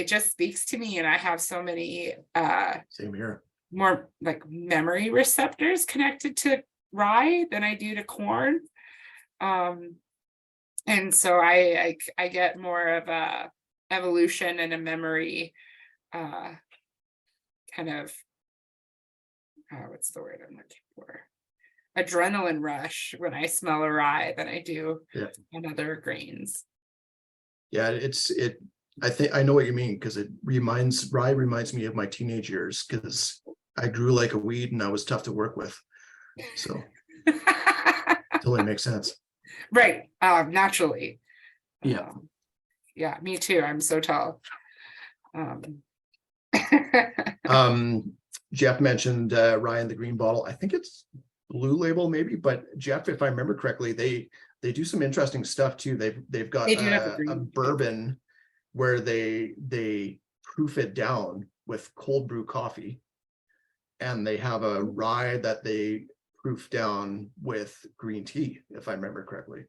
just speaks to me. And I have so many same here, more like memory receptors connected to rye than I do to corn. And so I get more of a evolution and a memory kind of what's the word I'm looking for? Adrenaline rush when I smell a rye than I do on other grains. Yeah, I think I know what you mean, because rye reminds me of my teenage years, because I grew like a weed and I was tough to work with. So totally makes sense. Right. Naturally. Yeah. Yeah, me too. I'm so tall. Jeff mentioned rye in the green bottle. I think it's Blue Label maybe, but Jeff, if I remember correctly, they do some interesting stuff too. They've got a bourbon where they proof it down with cold brew coffee, and they have a rye that they proof down with green tea, if I remember correctly,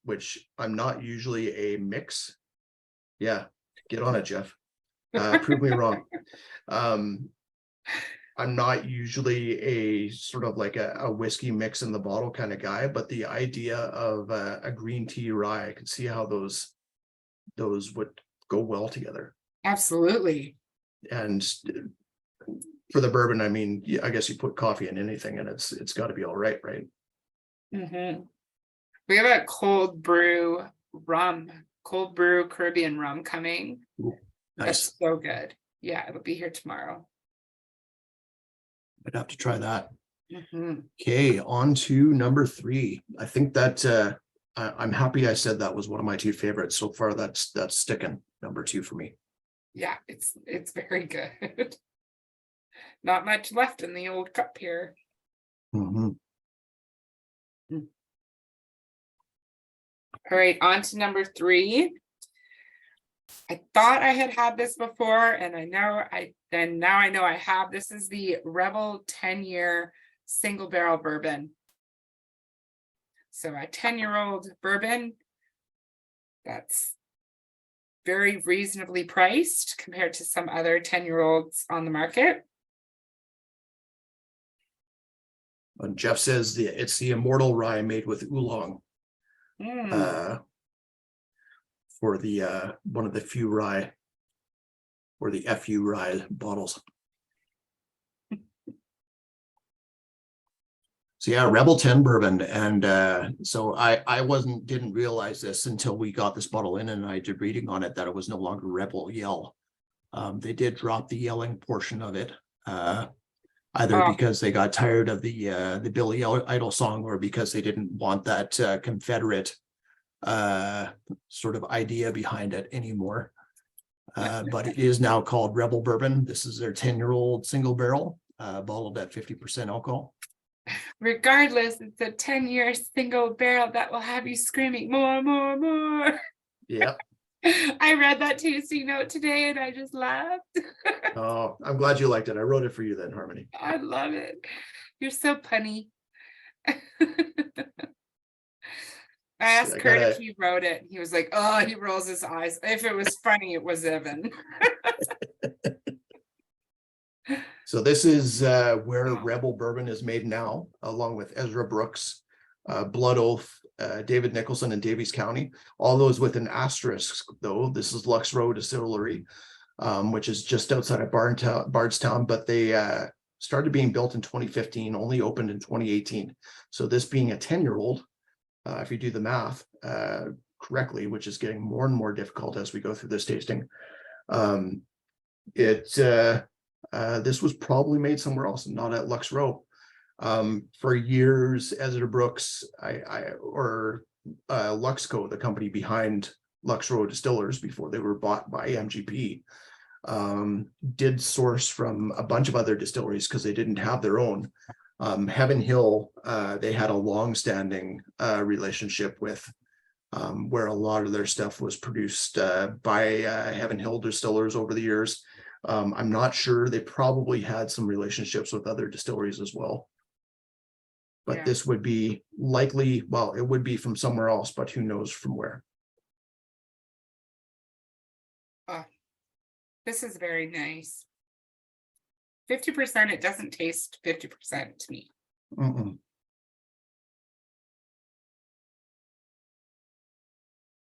which I'm not usually a mix. Yeah, get on it, Jeff. Prove me wrong. I'm not usually a sort of like a whiskey mix in the bottle kind of guy, but the idea of a green tea rye, I can see how those would go well together. Absolutely. And for the bourbon, I mean, I guess you put coffee in anything and it's got to be all right, right? We have a cold brew Caribbean rum coming. Ooh, nice. That's so good. Yeah, it'll be here tomorrow. I'd have to try that. Okay, on to number 3. I think that I'm happy I said that was one of my 2 favorites so far. That's sticking, number 2 for me. Yeah, it's very good. Not much left in the old cup here. All right, on to number 3. I thought I had this before, and now I know I have. This is the Rebel 10-year single barrel bourbon. So a 10-year-old bourbon that's very reasonably priced compared to some other 10-year-olds on the market. And Jeff says it's the immortal rye made with oolong. For the one of the few rye, or the FU rye bottles. So yeah, Rebel 10 bourbon. And so I didn't realize this until we got this bottle in and I did reading on it that it was no longer Rebel Yell. They did drop the yelling portion of it, either because they got tired of the Billy Idol song, or because they didn't want that Confederate sort of idea behind it anymore. But it is now called Rebel Bourbon. This is their 10-year-old single barrel, bottled at 50% alcohol. Regardless, it's a 10-year single barrel that will have you screaming more, more, more. Yeah. I read that tasting note today and I just laughed. Oh, I'm glad you liked it. I wrote it for you then, Harmony. I love it. You're so punny. I asked Kurt if he wrote it. He was like, oh, he rolls his eyes. If it was funny, it was Evan. So this is where Rebel Bourbon is made now, along with Ezra Brooks, Blood Oath, David Nicholson, and Davies County. All those with an asterisk, though. This is Lux Row Distillery, which is just outside of Bardstown, but they started being built in 2015, only opened in 2018. So this being a 10-year-old, if you do the math correctly, which is getting more and more difficult as we go through this tasting, this was probably made somewhere else, not at Lux Row. For years, Ezra Brooks or Luxco, the company behind Lux Row Distillers before they were bought by MGP, did source from a bunch of other distilleries because they didn't have their own. Heaven Hill, they had a long-standing relationship with, where a lot of their stuff was produced by Heaven Hill distillers over the years. I'm not sure. They probably had some relationships with other distilleries as well. But yeah, this would be likely, well, it would be from somewhere else, but who knows from where. This is very nice. 50%, it doesn't taste 50% to me.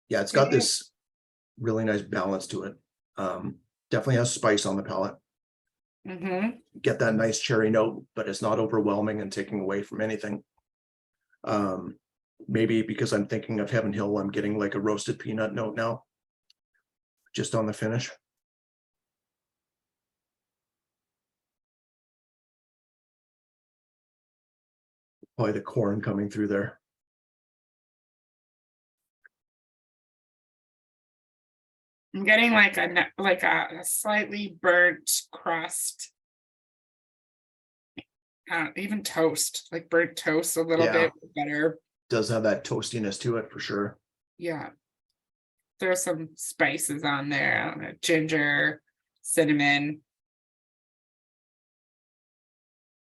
Yeah, it's got this really nice balance to it. Definitely has spice on the palate. Get that nice cherry note, but it's not overwhelming and taking away from anything. Maybe because I'm thinking of Heaven Hill, I'm getting like a roasted peanut note now, just on the finish. Probably the corn coming through there. I'm getting like a slightly burnt crust. Even toast, like burnt toast a little bit better. Does have that toastiness to it for sure. Yeah. There's some spices on there. I don't know, ginger, cinnamon.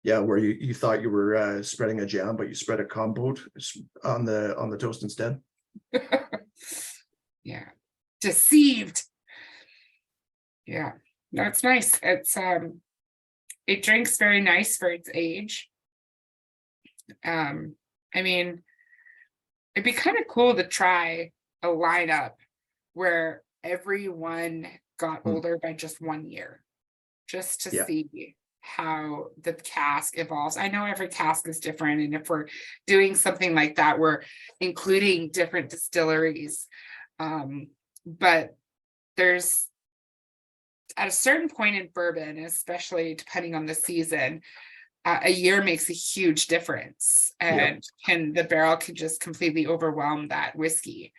Yeah, where you thought you were spreading a jam, but you spread a compote on the toast instead. Yeah. Deceived. Yeah. No, it's nice. It's it drinks very nice for its age. I mean, it'd be kind of cool to try a lineup where everyone got older by just 1 year, just to Yeah. see how the cask evolves. I know every cask is different, and if we're doing something like that, we're including different distilleries. But there's at a certain point in bourbon, especially depending on the season, a year makes a huge difference, and the barrel can just completely overwhelm that whiskey.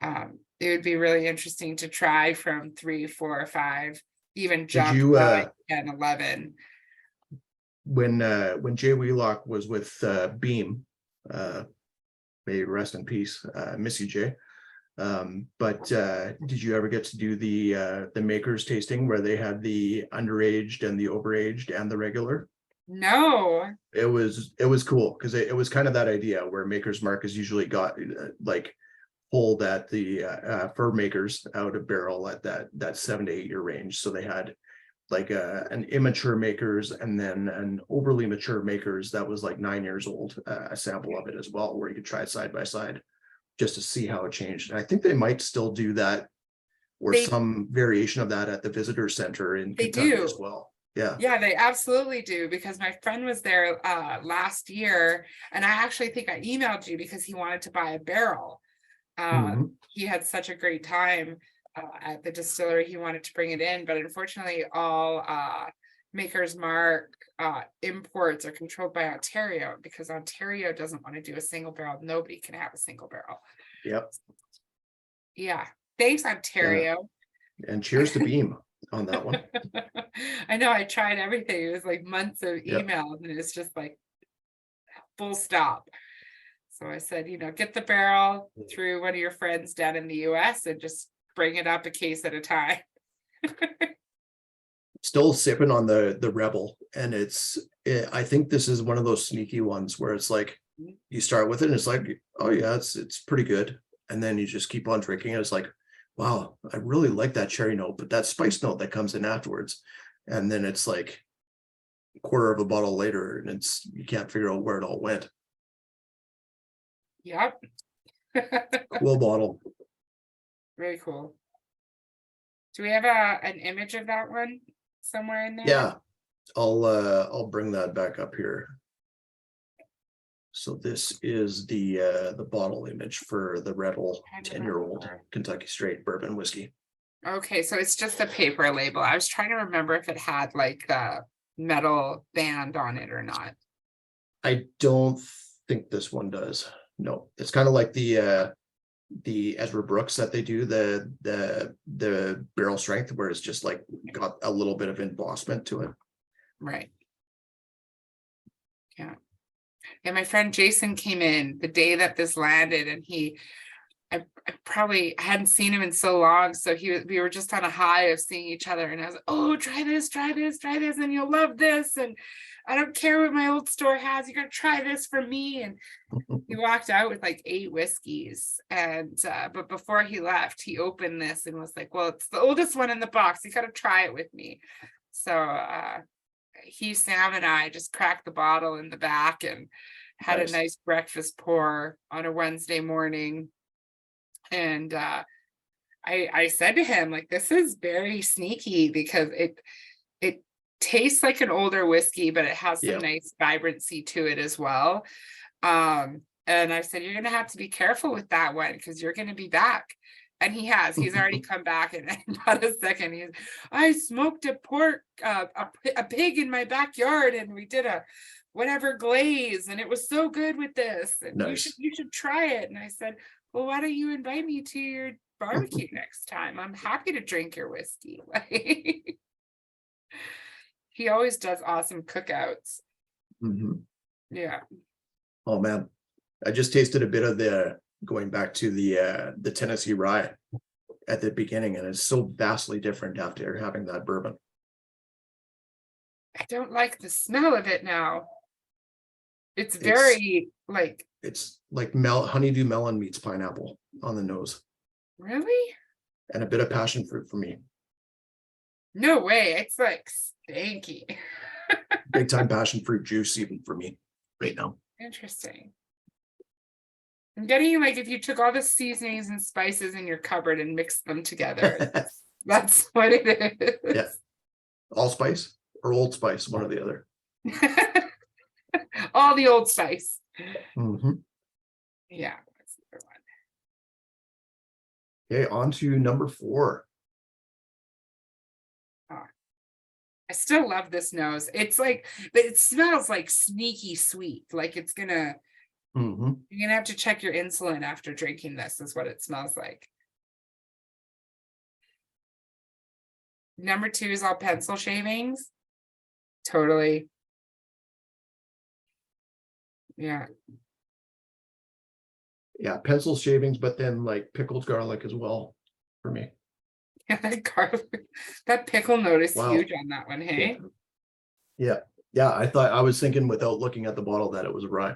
It would be really interesting to try from 3, 4, 5, even jump you, 9, 10, 11. When Jay Wheelock was with Beam, may he rest in peace, miss you, Jay. But did you ever get to do the makers tasting where they had the underaged and the overaged and the regular? No. It was cool because it was kind of that idea where Maker's Mark is usually got like pulled at the for makers out of barrel at that 7 to 8 year range. So they had like an immature makers and then an overly mature makers that was like 9 years old, a sample of it as well, where you could try it side by side just to see how it changed. And I think they might still do that or some variation of that at the visitor center in Kentucky as well. Yeah, they absolutely do, because my friend was there last year, and I actually think I emailed you because he wanted to buy a barrel. He had such a great time at the distillery. He wanted to bring it in, but unfortunately all Maker's Mark imports are controlled by Ontario, because Ontario doesn't want to do a single barrel. Nobody can have a single barrel. Yep. Yeah, thanks, Ontario. And cheers to Beam on that one. I know, I tried everything. It was like months of email, and it's just like full stop. So I said, get the barrel through one of your friends down in the US and just bring it up a case at a time. Still sipping on the Rebel, and I think this is one of those sneaky ones where it's like you start with it and it's like, oh yeah, it's pretty good, and then you just keep on drinking it. It's like, wow, I really like that cherry note, but that spice note that comes in afterwards, and then it's like a quarter of a bottle later and you can't figure out where it all went. Yep. Cool bottle. Very cool. Do we have an image of that one somewhere in there? Yeah, I'll bring that back up here. So this is the bottle image for the Rebel 10-year-old Kentucky Straight Bourbon whiskey. Okay, so it's just a paper label. I was trying to remember if it had like the metal band on it or not. I don't think this one does. No, it's kind of like the Ezra Brooks that they do, the barrel strength, where it's just like got a little bit of embossment to it. Right. Yeah. Yeah, my friend Jason came in the day that this landed, and I probably hadn't seen him in so long, so we were just on a high of seeing each other, and I was like, oh, try this, and you'll love this, and I don't care what my old store has, you gotta try this for me. And he walked out with like 8 whiskeys, and but before he left, he opened this and was like, well, it's the oldest one in the box, you gotta try it with me. So Sam and I just cracked the bottle in the back and had a nice breakfast pour on a Wednesday morning. And I said to him, like, this is very sneaky, because it tastes like an older whiskey, but it has some nice vibrancy to it as well. And I said, you're gonna have to be careful with that one, because you're gonna be back. And he's already come back in about a second. I smoked a pig in my backyard, and we did a whatever glaze, and it was so good with this, and you should try it. And I said, well, why don't you invite me to your barbecue next time? I'm happy to drink your whiskey. He always does awesome cookouts. Yeah. Oh man, I just tasted a bit of going back to the Tennessee rye at the beginning, and it's so vastly different after having that bourbon. I don't like the smell of it now. It's very like, it's like honeydew melon meets pineapple on the nose. Really? And a bit of passion fruit for me. No way, it's like stanky. big time passion fruit juice even for me right now. Interesting. I'm getting like if you took all the seasonings and spices in your cupboard and mixed them together, that's what it is. Yeah. Allspice or Old Spice, one or the other. All the old spice. Mm-hmm. Yeah, that's the other one. Okay, on to number 4. I still love this nose. It's like, but it smells like sneaky sweet. Like it's gonna, Mm-hmm. you're gonna have to check your insulin after drinking this, is what it smells like. Number 2 is all pencil shavings. Totally. Yeah. Yeah, pencil shavings, but then like pickled garlic as well for me. Yeah, that garlic, that pickle note is Wow. huge on that one, hey? Yeah, I was thinking without looking at the bottle that it was rye.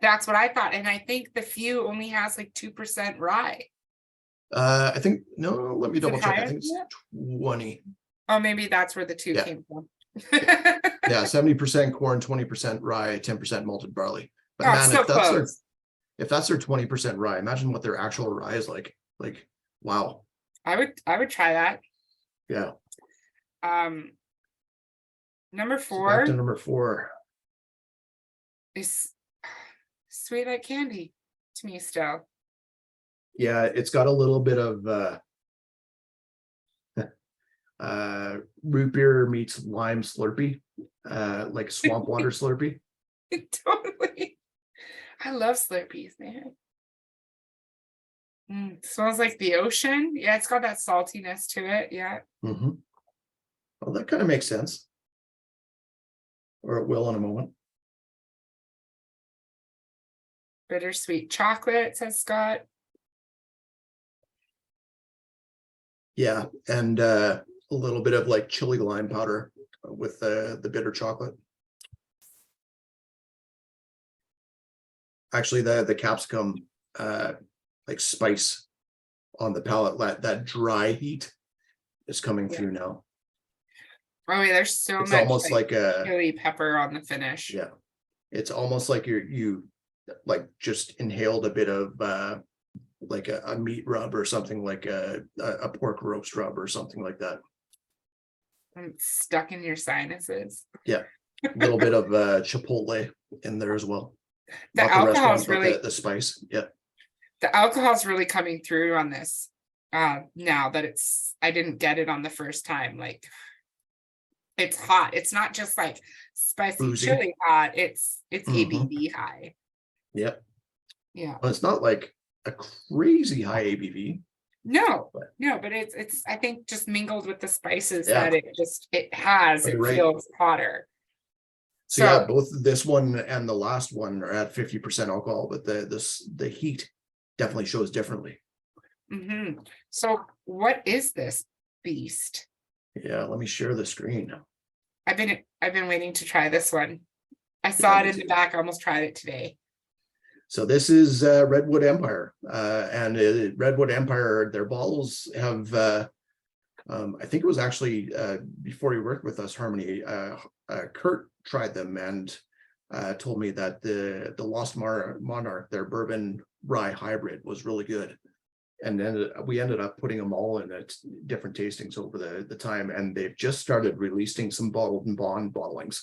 That's what I thought, and I think the few only has like 2% rye. I think no, let me Is it double check. I higher think it's than 20. Oh, maybe that's where the 2 Yeah. came from. Yeah, 70% corn, 20% rye, 10% malted barley. But Oh, man, so if close. that's their 20% rye, imagine what their actual rye is like. Like, wow. I would try that. Yeah. Number So back 4 to number 4. is sweet like candy to me still. Yeah, it's got a little bit of root beer meets lime Slurpee, like swamp water Slurpee. Totally. I love Slurpees, man. Smells like the ocean. Yeah, it's got that saltiness to it. Yeah. Mm-hmm. Well, that kind of makes sense. Or it will in a moment. Bittersweet chocolate, says Scott. Yeah, and a little bit of like chili lime powder with the bitter chocolate. Actually, the capsicum like spice on the palate, that dry heat is coming through now. Oh yeah, there's so It's much almost like a chili pepper on the finish. yeah. It's almost like you like just inhaled a bit of like a meat rub or something, like a pork roast rub or something like that. And it's stuck in your sinuses. Yeah, a little bit of chipotle in there as well. The Not alcohol restaurant, is but really the spice. Yeah. the alcohol's really coming through on this. Now that I didn't get it on the first time. Like it's hot. It's not just like spicy Boozy. chili hot. It's Mhm. ABV high. Yep. Yeah. Well, it's not like a crazy high ABV. No, But- no, but it's I think just mingled with the spices Yeah. that it You're right. feels hotter. So yeah, both this one and the last one are at 50% alcohol, but the heat definitely shows differently. So what is this beast? Yeah, let me share the screen. I've been waiting to try this one. I saw me it in the too. back, I almost tried it today. So this is Redwood Empire, and Redwood Empire, their bottles have, I think it was actually before he worked with us, Harmony, Kurt tried them and told me that the Lost Monarch, their bourbon rye hybrid, was really good. And then we ended up putting them all in at different tastings over the time, and they've just started releasing some bottled and bond bottlings.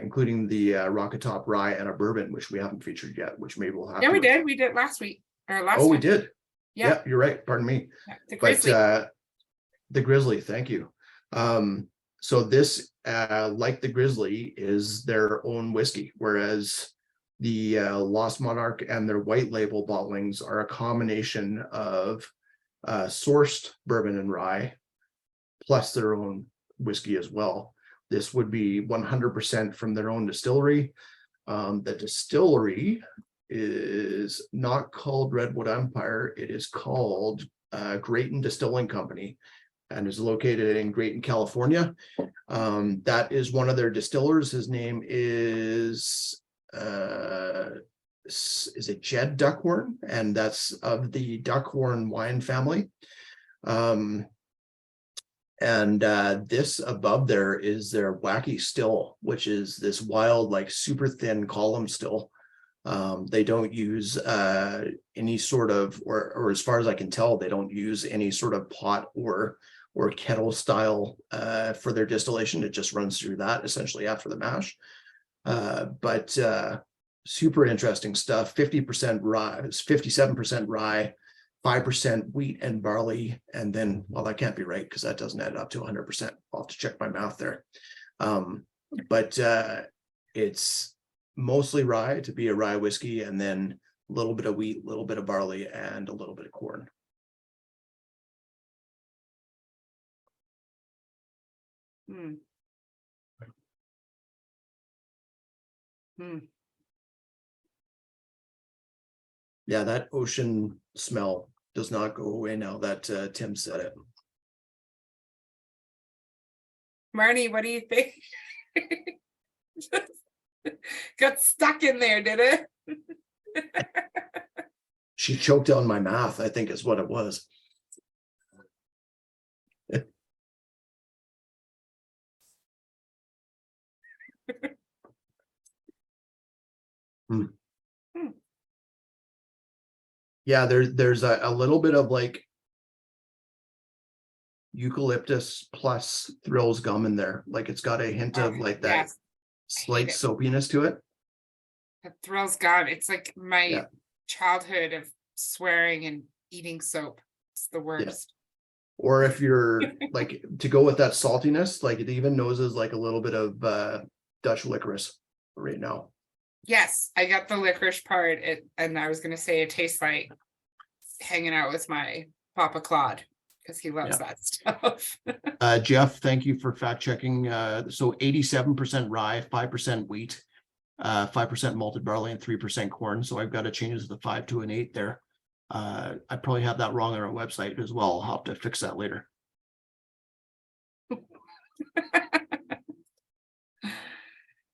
Including the Rocket Top Rye and a bourbon, which we haven't featured yet, which maybe we'll have. Yeah, to. we did last week or last. Oh, we one. did. Yeah. Yeah, you're right. Pardon me. Yeah, the But Grizzly. the Grizzly, thank you. So this, like the Grizzly, is their own whiskey, whereas the Lost Monarch and their white label bottlings are a combination of sourced bourbon and rye, plus their own whiskey as well. This would be 100% from their own distillery. The distillery is not called Redwood Empire. It is called Grayton Distilling Company and is located in Grayton, California. That is one of their distillers. His name is it Jed Duckhorn? And that's of the Duckhorn wine family. And this above there is their wacky still, which is this wild, like super thin column still. They don't use any sort of, or as far as I can tell, they don't use any sort of pot or kettle style for their distillation. It just runs through that essentially after the mash. But super interesting stuff. 50% rye, 57% rye, 5% wheat and barley, and then, well, that can't be right because that doesn't add up to 100%. I'll have to check my math there. But it's mostly rye to be a rye whiskey, and then a little bit of wheat, a little bit of barley, and a little bit of corn. Hmm. Hmm. Yeah, that ocean smell does not go away now that Tim said it. Marnie, what do you think? Got stuck in there, did it? She choked on my math, I think is what it was. Hmm. Hmm. Yeah, there's a little bit of like eucalyptus plus Thrills gum in there. Like it's got a hint of like that Yes, slight it. soapiness to it. The Thrills gum. It's like my Yeah. childhood of swearing and eating soap. It's the worst. Or if you're like to go with that saltiness, like it even noses like a little bit of Dutch licorice right now. Yes, I got the licorice part, and I was gonna say it tastes like hanging out with my Papa Claude because he loves that stuff. Jeff, thank you for fact checking. So 87% rye, 5% wheat, 5% malted barley, and 3% corn. So I've got to change the 5 to an 8 there. I probably have that wrong on our website as well. I'll have to fix that later.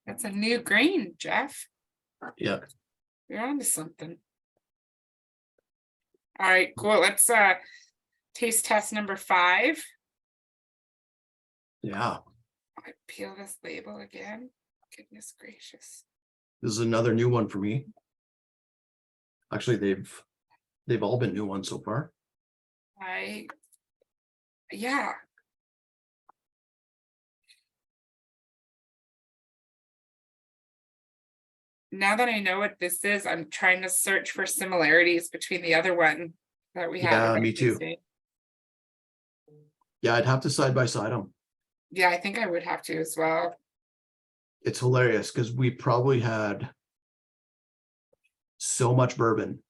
That's a new grain, Jeff. Yeah. You're onto something. All right, cool. Let's taste test number 5. Yeah. I peel this label again. Goodness gracious. This is another new one for me. Actually, they've all been new ones so far. Yeah. Now that I know what this is, I'm trying to search for similarities between the other one that we had. Yeah, me too. Yeah, I'd have to side by side them. Yeah, I think I would have to as well. It's hilarious because we probably had so much bourbon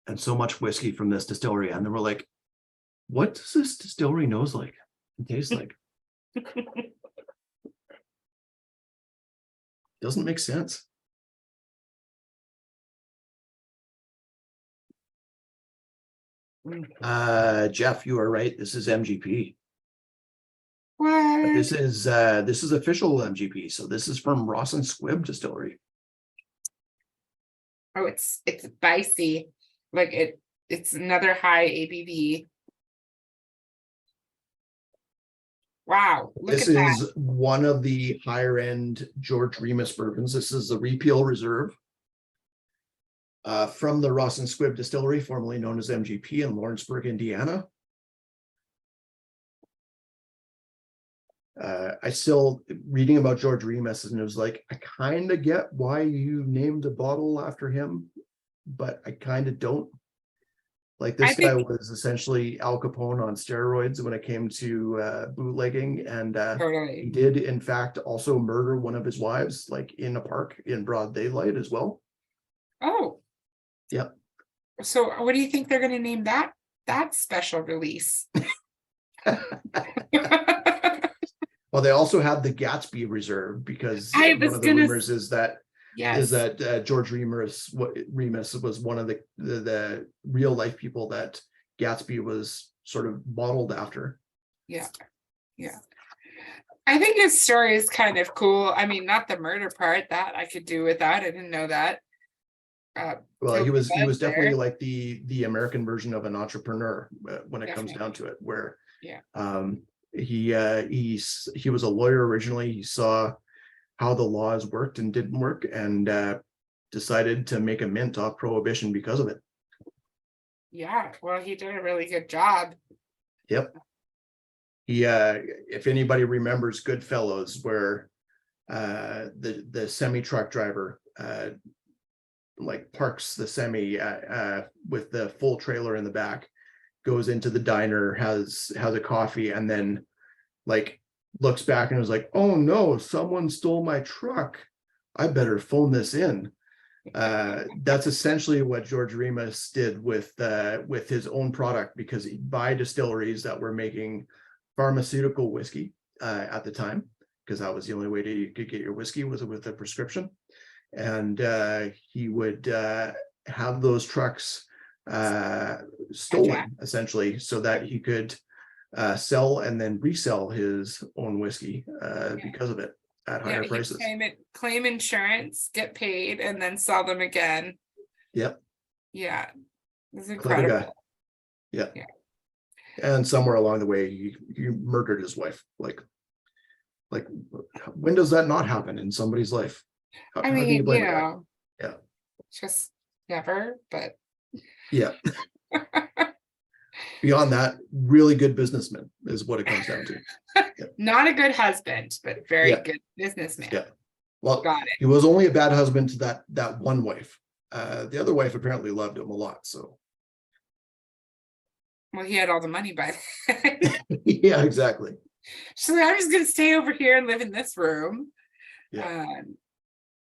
and so much whiskey from this distillery, and then we're like, what does this distillery nose like and taste like? Doesn't make sense. Jeff, you are right. This is MGP. What? This is official MGP. So this is from Ross and Squibb Distillery. Oh, it's spicy. Like it's another high ABV. Wow, look This at that. is one of the higher end George Remus bourbons. This is the Repeal Reserve from the Ross and Squibb Distillery, formerly known as MGP in Lawrenceburg, Indiana. I still reading about George Remus, and it was like, I kind of get why you named a bottle after him, but I kind of don't. Like this guy was essentially Al Capone on steroids when it came to bootlegging, and Totally. he did in fact also murder one of his wives, like in a park in broad daylight as well. Oh. Yep. So what do you think they're going to name that special release? Well, they also have the Gatsby Reserve because one of the rumors is that George Remus was one of the real life people that Gatsby was sort of modeled after. Yeah. I think his story is kind of cool. I mean, not the murder part, that I could do without. I didn't know that. Well, he was definitely like the American version of an entrepreneur when it comes down to it, where he was a lawyer originally. He saw how the laws worked and didn't work, and decided to make a mint off prohibition because of it. Yeah, well, he did a really good job. Yep. He if anybody remembers Goodfellas, where the semi truck driver like parks the semi with the full trailer in the back, goes into the diner, has a coffee, and then like looks back and was like, oh no, someone stole my truck, I better phone this in. That's essentially what George Remus did with his own product, because he buy distilleries that were making pharmaceutical whiskey at the time, because that was the only way you could get your whiskey, was with a prescription. And he would have those trucks stolen, essentially, so that he could sell and then resell his own whiskey because of it at higher prices. Claim insurance, get paid, and then sell them again. Yep. Yeah, it's Clever incredible. guy. Yeah. And somewhere along the way, he murdered his wife. Like when does that not happen in somebody's life? How I can mean, you you blame a guy? know, Yeah. just never, but Yeah. Beyond that, really good businessman is what it comes down to. not a good husband, but very Yeah. good businessman. Yeah. Well, Got it. he was only a bad husband to that one wife. The other wife apparently loved him a lot. So Well, he had all the money by then. yeah, exactly. So I'm just gonna stay over here and live in this room. Yeah.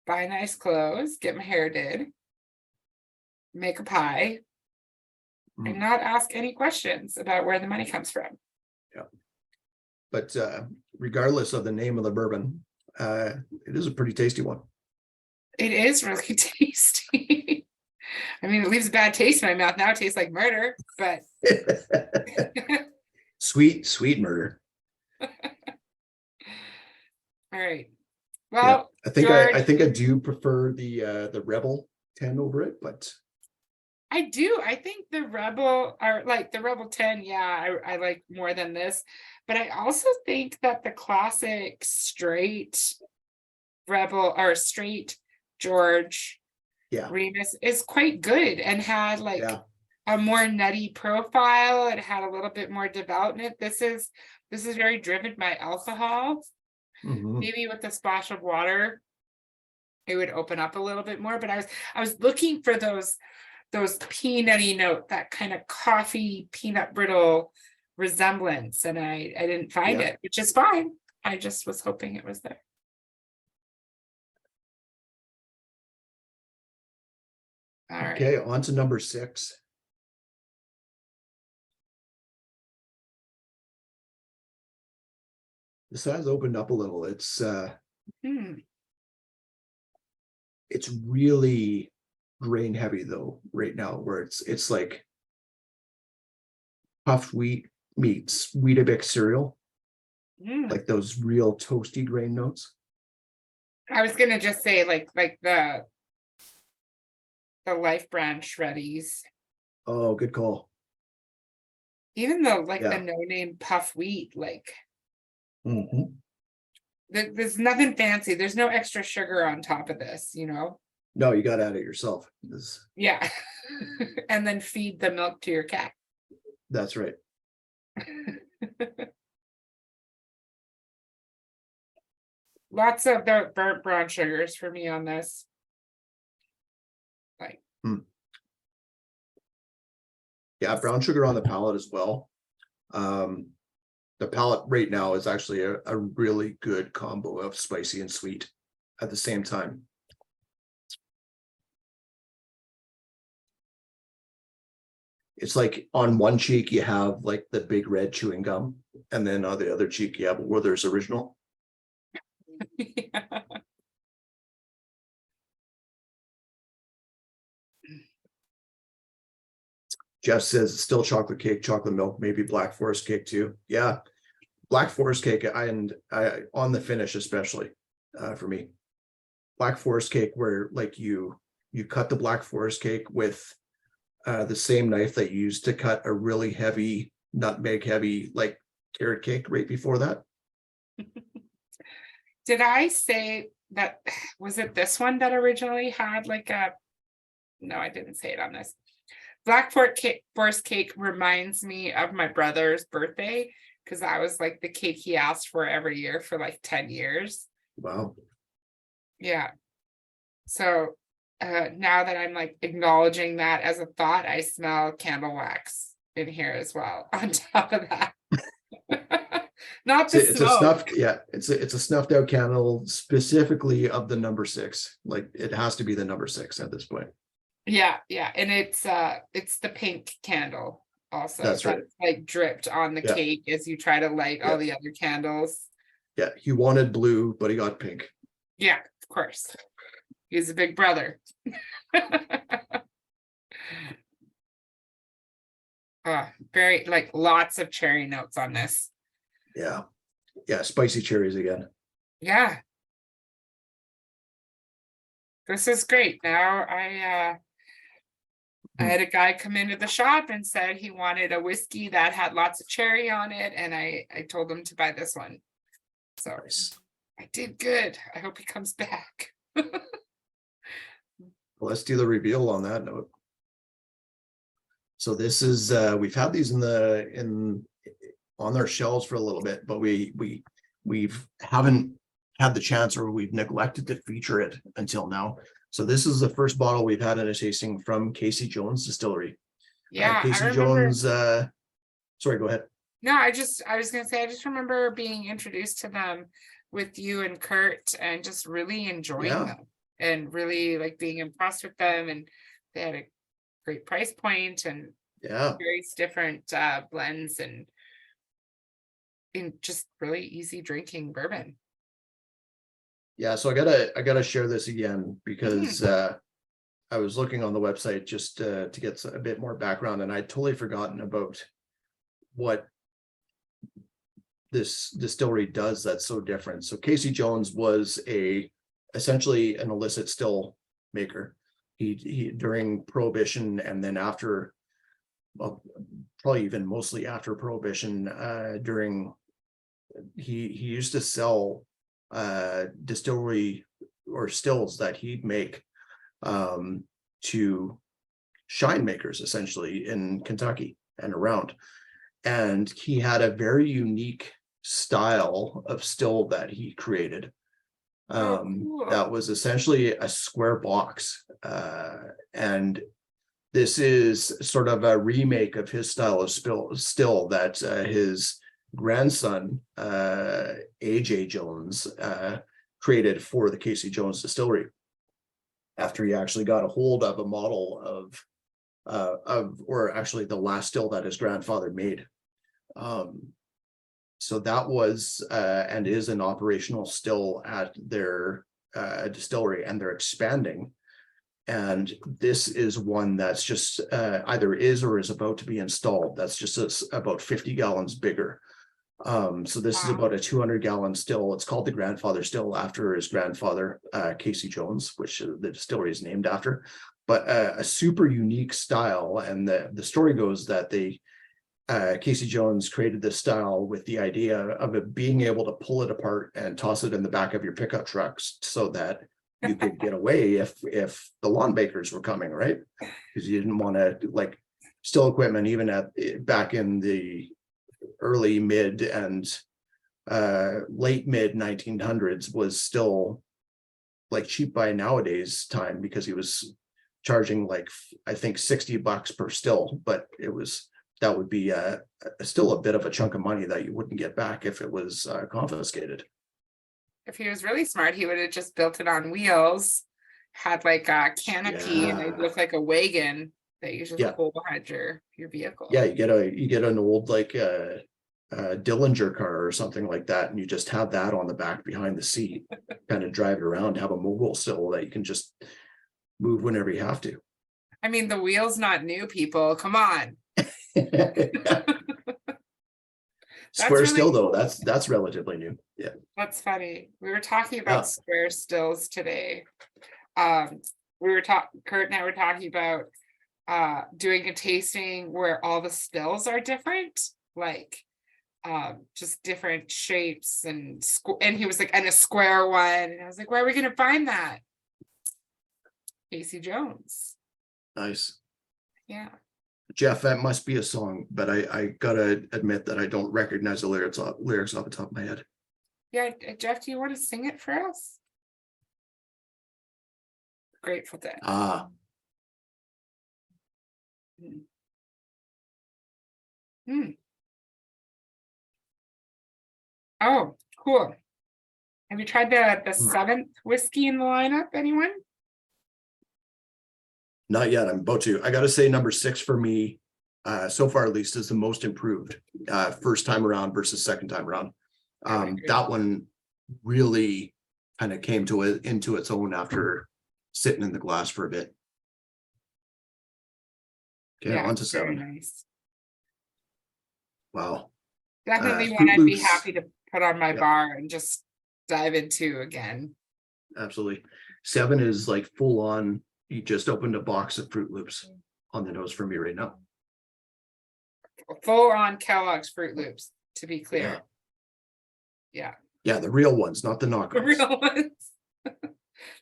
Buy nice clothes, get my hair did, make a pie, and not ask any questions about where the money comes from. Yeah. But regardless of the name of the bourbon, it is a pretty tasty one. It is really tasty. I mean, it leaves a bad taste in my mouth. Now it tastes like murder, but Sweet murder. all right. Well, I think George, I think I do prefer the Rebel 10 over it, but I do. I think the Rebel, or like the Rebel 10, yeah, I like more than this. But I also think that the classic straight Rebel or straight George Remus is quite good and had like a more nutty profile. It had a little bit more development. This is very driven by alcohol. Maybe with a splash of water, it would open up a little bit more. But I was looking for those peanutty note, that kind of coffee peanut brittle resemblance, and I didn't find it, which is fine. I just was hoping it was there. All right. Okay, on to number 6. This has opened up a little. It's really grain heavy though right now, where it's like puffed wheat meets Weetabix cereal, like those real toasty grain notes. I was gonna just say like the Life Brand Shreddies. Oh, good call. Even though the no-name puff wheat, like there's nothing fancy. There's no extra sugar on top of this, you know. No, you got to add it yourself. Yeah. And then feed the milk to your cat. That's right. Lots of the burnt brown sugars for me on this. Like yeah, brown sugar on the palate as well. The palate right now is actually a really good combo of spicy and sweet at the same time. It's like on one cheek you have like the big red chewing gum, and then on the other cheek you have Werther's Original. Yeah. Jeff says still chocolate cake, chocolate milk, maybe Black Forest cake too. Yeah, Black Forest cake, I on the finish especially for me. Black Forest cake, where like you cut the Black Forest cake with the same knife that you used to cut a really heavy, nutmeg heavy, like carrot cake right before that. Did I say that, was it this one that originally had like a, no, I didn't say it on this. Black Forest cake reminds me of my brother's birthday, because that was like the cake he asked for every year for like 10 years. Wow. Yeah. So now that I'm like acknowledging that as a thought, I smell candle wax in here as well on top of that. Not the It's a smoke. snuffed, yeah, it's a snuffed out candle specifically of the number 6. Like it has to be the number 6 at this point. Yeah, and it's the pink candle also. That's right. Like dripped on the Yeah. cake as you try to light Yeah. all the other candles. Yeah, he wanted blue, but he got pink. Yeah, of course. He's a big brother. Very like lots of cherry notes on this. Yeah. Yeah, spicy cherries again. Yeah. This is great. Now I had a guy come into the shop and said he wanted a whiskey that had lots of cherry on it, and I told him to buy this one. So Nice. I did good. I hope he comes back. Well, let's do the reveal on that note. So this is we've had these on our shelves for a little bit, but we haven't had the chance, or we've neglected to feature it until now. So this is the first bottle we've had in a tasting from Casey Jones Distillery. Yeah, Casey I remember. Jones. Sorry, go ahead. No, I was gonna say I just remember being introduced to them with you and Kurt, and just really enjoying them, and really like being impressed with them, and they had a great price point and various different blends, and in just really easy drinking bourbon. Yeah, so I gotta share this again because I was looking on the website just to get a bit more background, and I'd totally forgotten about what this distillery does that's so different. So Casey Jones was essentially an illicit still maker. He during Prohibition, and then after, well, probably even mostly after Prohibition, he used to sell distillery or stills that he'd make to shine makers essentially in Kentucky and around. And he had a very unique style of still that he created. Cool. That was essentially a square box. And this is sort of a remake of his style of still that his grandson, AJ Jones, created for the Casey Jones Distillery, after he actually got a hold of a model or actually the last still that his grandfather made. So that was and is an operational still at their distillery, and they're expanding. And this is one that's just either is or is about to be installed. That's just about 50 gallons bigger. So this is about a 200-gallon still. It's called the grandfather still after his grandfather, Casey Jones, which the distillery is named after. But a super unique style. And the story goes that Casey Jones created this style with the idea of it being able to pull it apart and toss it in the back of your pickup trucks so that you could get away if the lawn bakers were coming, right? Because you didn't want to, like, still equipment, even back in the early mid and late mid 1900s, was still like cheap by nowadays time, because he was charging like, I think, $60 per still, but that would be still a bit of a chunk of money that you wouldn't get back if it was confiscated. If he was really smart, he would have just built it on wheels, had like a canopy, and it looked like a wagon that you just pull behind your vehicle. Yeah, you get an old like Dillinger car or something like that, and you just have that on the back behind the seat, kind of drive it around, have a mobile still that you can just move whenever you have to. I mean, the wheel's not new, people. Come on. Square really still though, cool. that's relatively new. Yeah, That's funny. We were talking about square stills today. Kurt and I were talking about doing a tasting where all the stills are different, like just different shapes and he was like, and a square one. And I was like, where are we gonna find that? Casey Jones. Nice. Yeah. Jeff, that must be a song, but I gotta admit that I don't recognize the lyrics off the top of my head. Yeah, Jeff, do you want to sing it for us? Grateful Dead. Ah, Hmm. Oh, cool. Have you tried the seventh whiskey in the lineup, anyone? not yet. I'm about to. I gotta say, number 6 for me, so far at least, is the most improved. First time around versus second time around. That one really kind of came to it into its own after sitting in the glass for a bit. Okay, on to 7. Nice. Wow. Definitely Fruit one I'd be Loops. happy to put on my Yep. bar and just dive into again. Absolutely. 7 is like full on. You just opened a box of Fruit Loops on the nose for me right now. Full on Kellogg's Fruit Loops, to be clear. Yeah, the real ones, not the knockoffs. The real ones.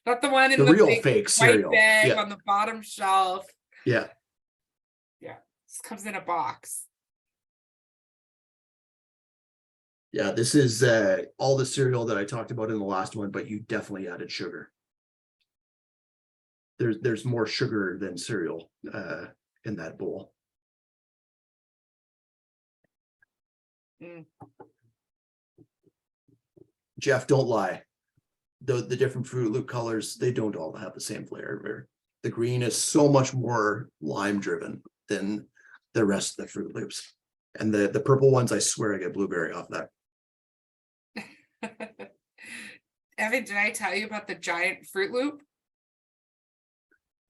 Not the one in The the real big fake white cereal. bag Yeah. on the bottom shelf. Yeah. This comes in a box. Yeah, this is all the cereal that I talked about in the last one, but you definitely added sugar. There's more sugar than cereal in that bowl. Mm. Jeff, don't lie. The different Fruit Loop colors, they don't all have the same flavor. The green is so much more lime driven than the rest of the Fruit Loops. And the purple ones, I swear I get blueberry off that. Evan, did I tell you about the giant Fruit Loop?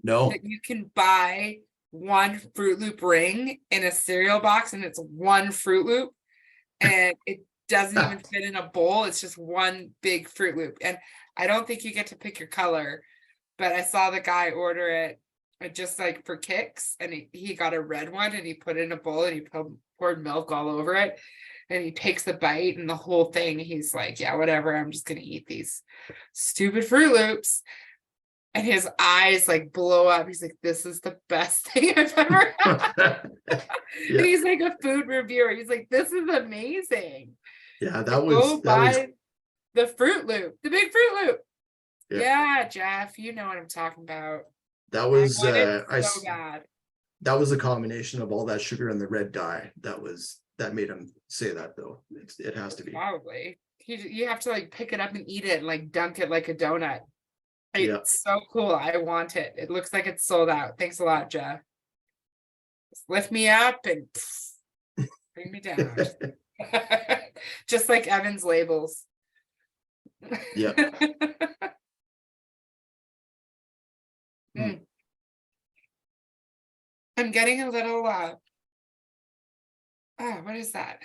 No. That you can buy one Fruit Loop ring in a cereal box and it's one Fruit Loop and it doesn't even fit in a bowl. It's just one big Fruit Loop. And I don't think you get to pick your color, but I saw the guy order it just like for kicks, and he got a red one and he put it in a bowl and he poured milk all over it, and he takes the bite and the whole thing. He's like, yeah, whatever, I'm just gonna eat these stupid Fruit Loops. And his eyes like blow up. He's like, this is the best thing I've ever had. Yeah. And he's like a food reviewer. He's like, this is amazing. Yeah, Go buy the Fruit Loop, the big Fruit Loop. Yeah. Yeah, Jeff, you know what I'm talking about. that was so bad. that was a combination of all that sugar and the red dye. That made him say that though. It has to be. Probably. You have to like pick it up and eat it and like dunk it like a donut. It's so cool. I want it. It looks like it's sold out. Thanks a lot, Jeff. Just lift me up and bring me down. Just like Evan's labels. Yeah. I'm getting a little what is that?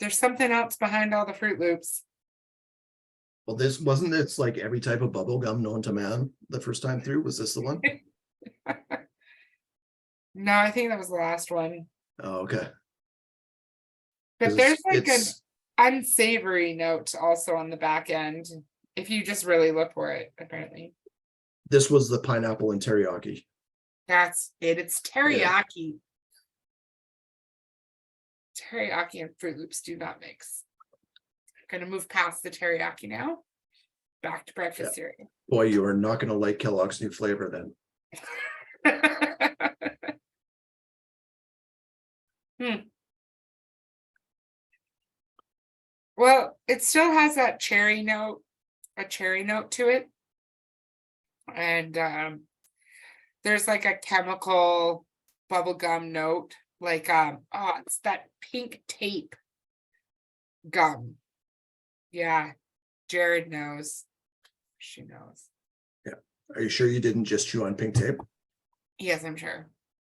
There's something else behind all the Fruit Loops. Well, this wasn't. It's like every type of bubble gum known to man. The first time through, was this the one? No, I think that was the last one. Oh, okay. But there's like an unsavory note also on the back end, if you just really look for it, apparently. This was the pineapple and teriyaki. That's it. It's teriyaki. Teriyaki and Fruit Loops do not mix. I'm gonna move past the teriyaki now. Back to breakfast cereal. Boy, you are not going to like Kellogg's new flavor then. Well, it still has that cherry note, a cherry note to it. And there's like a chemical bubblegum note, like it's that pink tape gum. Yeah, Jared knows. She knows. Yeah. Are you sure you didn't just chew on pink tape? Yes, I'm sure.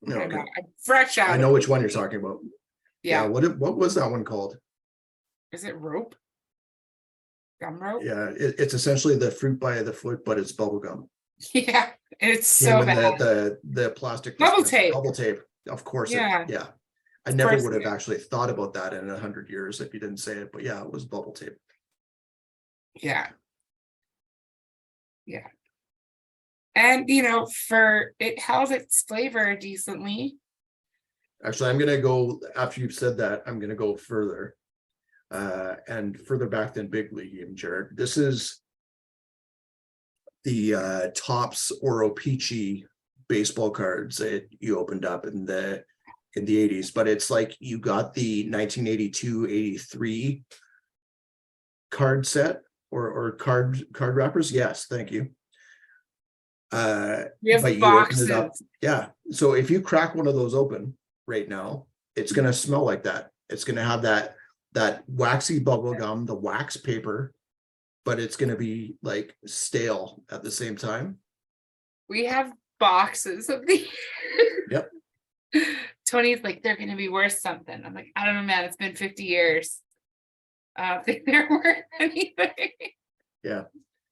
No, okay. I'm fresh out. I know which one you're talking about. Yeah. What was that one called? Is it rope? Gum rope? Yeah, it's essentially the fruit by the foot, but it's bubble gum. Yeah, it's so bad. The plastic Bubble tape. Bubble tape. Of course, Yeah. yeah. I never course would it have is. actually thought about that in 100 years if you didn't say it, but yeah, it was bubble tape. Yeah. Yeah. And for it held its flavor decently. Actually, I'm gonna go, after you've said that, I'm gonna go further. And further back than Big League even, Jared. This is the Topps Oro Peachy baseball cards that you opened up in the 80s, but it's like you got the 1982-83 card set or card wrappers. Yes, thank you. We have But you open it up. boxes. Yeah. So if you crack one of those open right now, it's gonna smell like that. It's gonna have that waxy bubble gum, the wax paper, but it's gonna be like stale at the same time. We have boxes of these. Yep. Tony's like, they're gonna be worth something. I'm like, I don't know, man. It's been 50 years. I don't think they're worth anything. Yeah.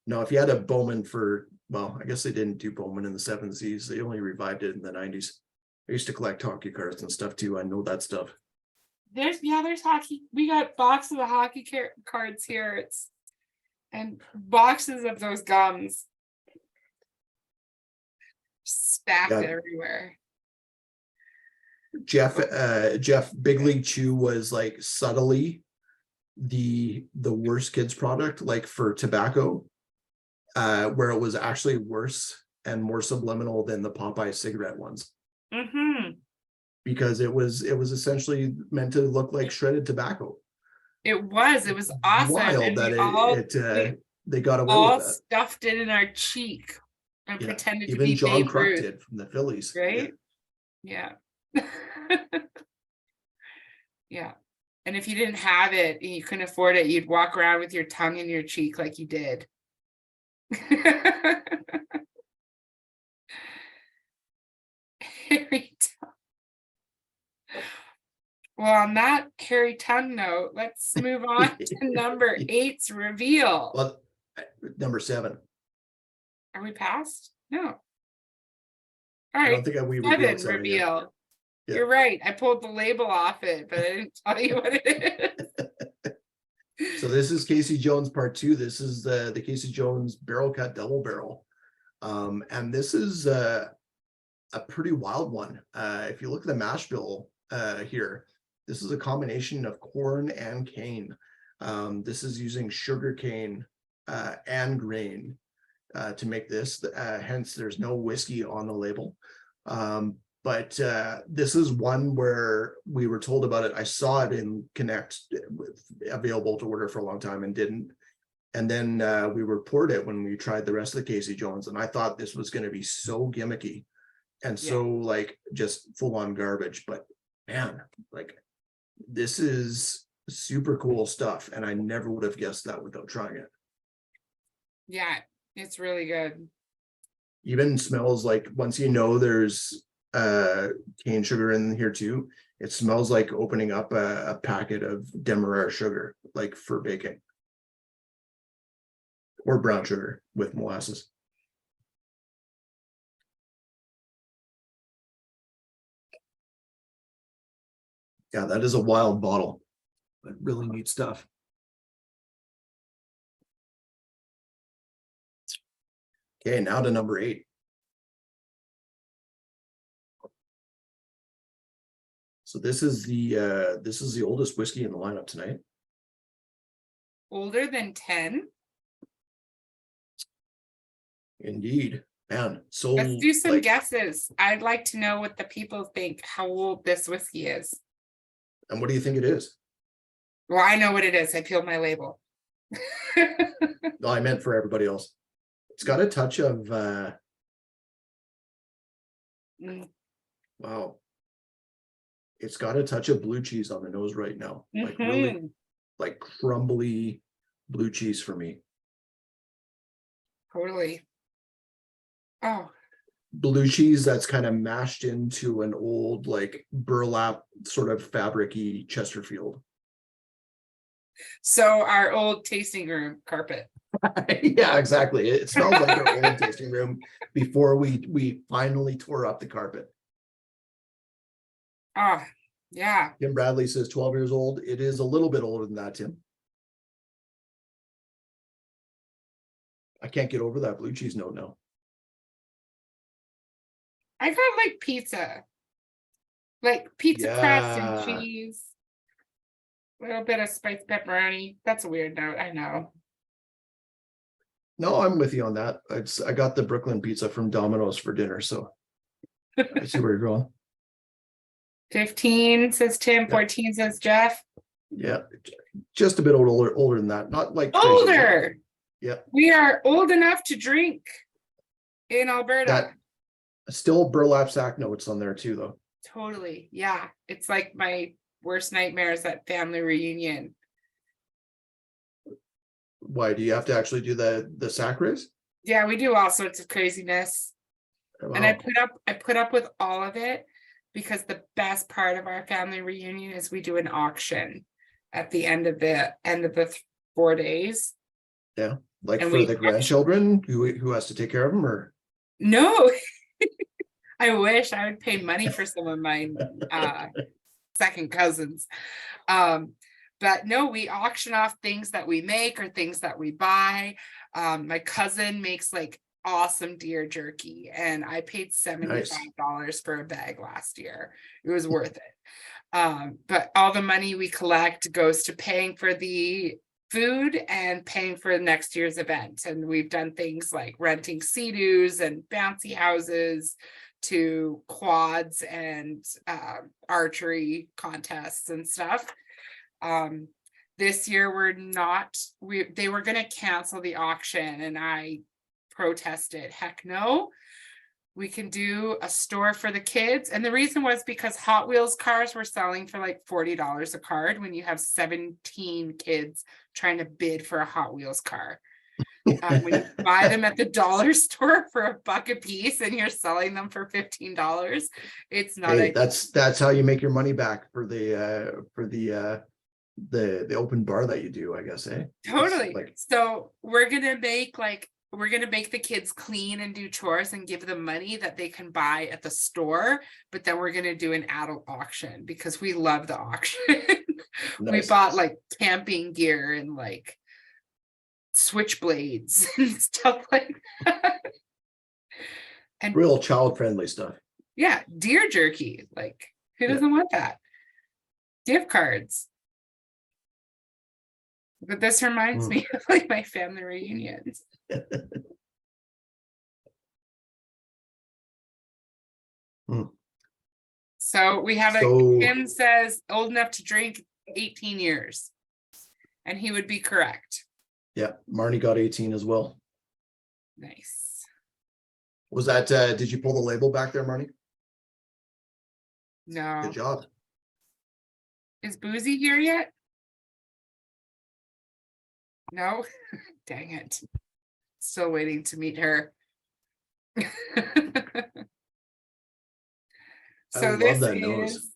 No, if you had a Bowman for, well, I guess they didn't do Bowman in the 70s. They only revived it in the 90s. I used to collect hockey cards and stuff too. I know that stuff. There's hockey. We got boxes of hockey cards here. And boxes of those gums stacked Yeah. everywhere. Jeff Big League Chew was like subtly the worst kids product, like for tobacco, where it was actually worse and more subliminal than the Popeye cigarette ones. Because it was essentially meant to look like shredded tobacco. It was awesome. Wild And that they got away all with that. stuffed it in our cheek and Yeah. pretended to Even be John Babe Kruk Ruth, did from the Phillies. right? Yeah. Yeah. And if you didn't have it and you couldn't afford it, you'd walk around with your tongue in your cheek like you did. Hairy tongue. Well, on that hairy tongue note, let's move on to number 8's reveal. Well, number 7. Are we past? No. All I don't right. think we 7 revealed 7 yet. reveal. Yeah. You're right. I pulled the label off it, but I didn't tell you what it is. So this is Casey Jones part 2. This is the Casey Jones barrel cut double barrel. And this is a pretty wild one. If you look at the mash bill here, this is a combination of corn and cane. This is using sugar cane and grain to make this. Hence, there's no whiskey on the label. But this is one where we were told about it. I saw it in Connect, available to order for a long time and didn't. And then we were poured it when we tried the rest of the Casey Jones. And I thought this was going to be so gimmicky and so like just full on garbage. But man, like this is super cool stuff. And I never would have guessed that without trying it. Yeah, it's really good. Even smells like, once you know there's cane sugar in here too, it smells like opening up a packet of Demerara sugar, like for baking, or brown sugar with molasses. Yeah, that is a wild bottle, but really neat stuff. Okay, now to number 8. So this is the oldest whiskey in the lineup tonight. Older than 10? Indeed, man. So let's do some like, guesses. I'd like to know what the people think how old this whiskey is. And what do you think it is? Well, I know what it is. I peeled my label. No, I meant for everybody else. It's got a touch of wow. It's got a touch of blue cheese on the nose right now. Like really like crumbly blue cheese for me. Totally. Oh. Blue cheese that's kind of mashed into an old like burlap sort of fabric-y Chesterfield. So our old tasting room carpet. Yeah, exactly. It smells like our old tasting room before we finally tore up the carpet. Oh, yeah. Tim Bradley says 12 years old. It is a little bit older than that, Tim. I can't get over that blue cheese note now. I got like pizza. Like pizza crust and Yeah. cheese. A little bit of spiced pepperoni. That's a weird note, I know. No, I'm with you on that. I got the Brooklyn pizza from Domino's for dinner, so I see where you're going. 15 says Tim, 14 says Jeff. Yeah, just a bit older than that. Not like crazy. Older. Yeah. We are old enough to drink in Alberta. Still burlap sack notes on there too, though. Totally. Yeah. It's like my worst nightmares at family reunion. Why do you have to actually do the sack race? Yeah, we do all sorts of craziness. And I put up with all of it because the best part of our family reunion is we do an auction at the end of the 4 days. Yeah. Like And for we the grandchildren who has to take care of them, or No, I wish I would pay money for some of my second cousins. But no, we auction off things that we make or things that we buy. My cousin makes like awesome deer jerky, and I paid $75 for a bag last year. It was worth it. But all the money we collect goes to paying for the food and paying for next year's event. And we've done things like renting sea-doos and bouncy houses to quads and archery contests and stuff. This year they were going to cancel the auction, and I protested. Heck no, we can do a store for the kids. And the reason was because Hot Wheels cars were selling for like $40 a card when you have 17 kids trying to bid for a Hot Wheels car. When you buy them at the dollar store for $1 a piece and you're selling them for $15, it's not. Hey, that's how you make your money back for the open bar that you do, I guess. Totally. So we're gonna make the kids clean and do chores and give them money that they can buy at the store, but then we're gonna do an adult auction because we love the auction. Nice. We bought like camping gear and like switchblades and stuff like that. And real child-friendly stuff. Yeah, deer jerky. Like, who doesn't want that? Gift cards. But this reminds me of like my family reunions. So we have Kim says old enough to drink 18 years. And he would be correct. Yeah, Marnie got 18 as well. Nice. Was that did you pull the label back there, Marnie? No. Good job. Is Boozy here yet? No. Dang it. Still waiting to meet her. So I this love that is nose.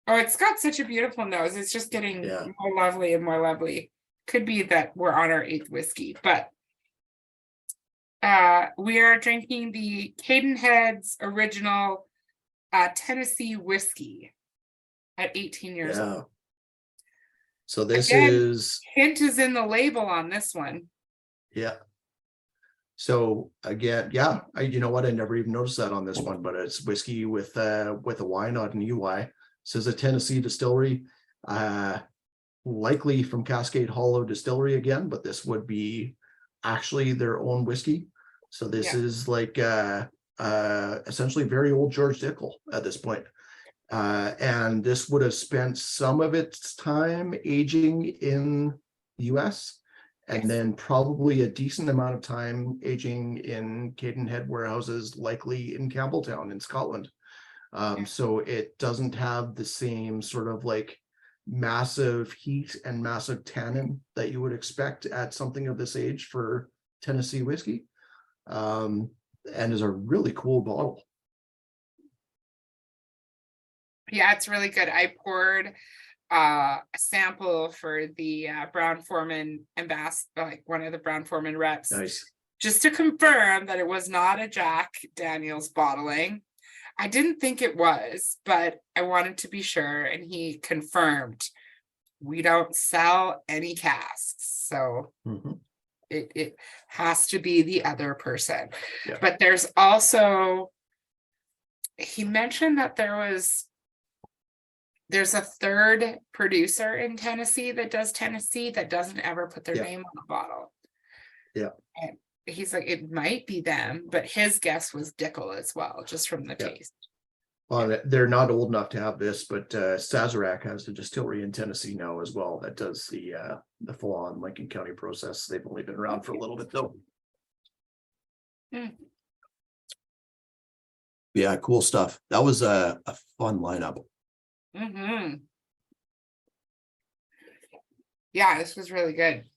Oh, it's got such a beautiful nose. It's just getting more lovely and more lovely. Could be that we're on our 8th whiskey, but we are drinking the Cadenhead's original Tennessee whiskey at 18 years old. So this is hint is in the label on this one. Yeah. So again, you know what? I never even noticed that on this one, but it's whiskey with a Y, not an EY. It says a Tennessee distillery, likely from Cascade Hollow Distillery again, but this would be actually their own whiskey. So this is like essentially very old George Dickel at this point. And this would have spent some of its time aging in the US and then probably a decent amount of time aging in Cadenhead warehouses, likely in Campbelltown in Scotland. So it doesn't have the same sort of like massive heat and massive tannin that you would expect at something of this age for Tennessee whiskey, and is a really cool bottle. Yeah, it's really good. I poured a sample for the Brown-Forman ambassador, like one of the Brown-Forman reps. Nice. Just to confirm that it was not a Jack Daniels bottling. I didn't think it was, but I wanted to be sure, and he confirmed we don't sell any casks, so Mhm. it has to be the other person. Yeah. But there's also, he mentioned that there's a third producer in Tennessee that does Tennessee that doesn't ever put their Yeah. name on a bottle. Yeah. And he's like, it might be them, but his guess was Dickel as well, just from the Yeah. taste. They're not old enough to have this, but Sazerac has a distillery in Tennessee now as well that does the full-on Lincoln County process. They've only been around for a little bit though. Mm. Yeah, cool stuff. That was a fun lineup. Mm-hmm. Yeah, this was really good.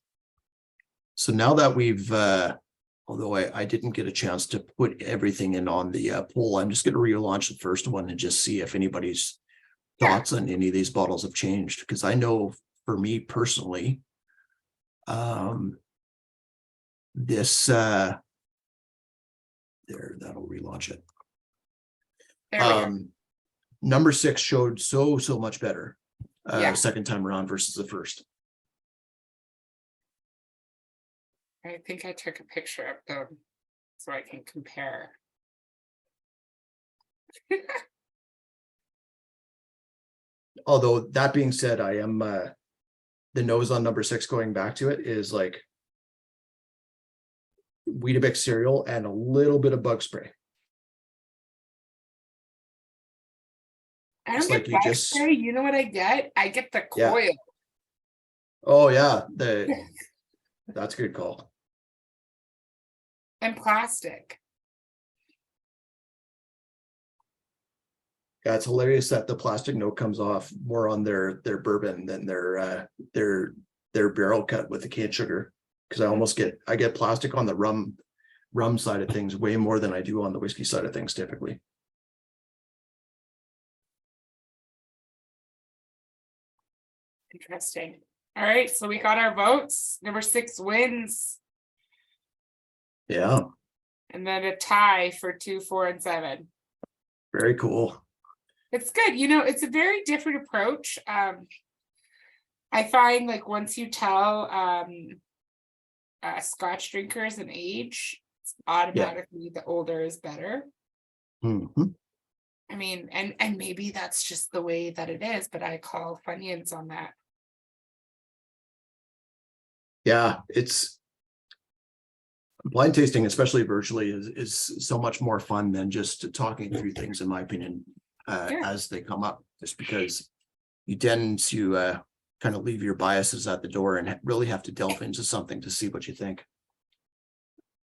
So now that we've, although I didn't get a chance to put everything in on the poll, I'm just going to relaunch the first one and just see if anybody's thoughts on any of these bottles have changed. Because I know for me personally, this there, that'll relaunch it. There we go. Number 6 showed so much better Yeah. second time around versus the first. I think I took a picture of them so I can compare. Although that being said, I am the nose on number 6 going back to it is like Weetabix cereal and a little bit of bug spray. I It's don't like get you bug just- spray. You know what I get? I get the Yeah. coil. Oh yeah, that's a good call. And plastic. Yeah, it's hilarious that the plastic note comes off more on their bourbon than their barrel cut with the cane sugar. Because I get plastic on the rum side of things way more than I do on the whiskey side of things typically. Interesting. All right, so we got our votes. Number 6 wins, Yeah, and then a tie for 2, 4, and 7. very cool. It's good. You know, it's a very different approach. I find like once you tell Scotch drinkers an age, it's automatically the older is better. Mhm. I mean, and maybe that's just the way that it is, but I call Funyuns on that. Yeah, it's blind tasting, especially virtually, is so much more fun than just talking through things, in my opinion, Yeah. as they come up, just because you tend to kind of leave your biases at the door and really have to delve into something to see what you think.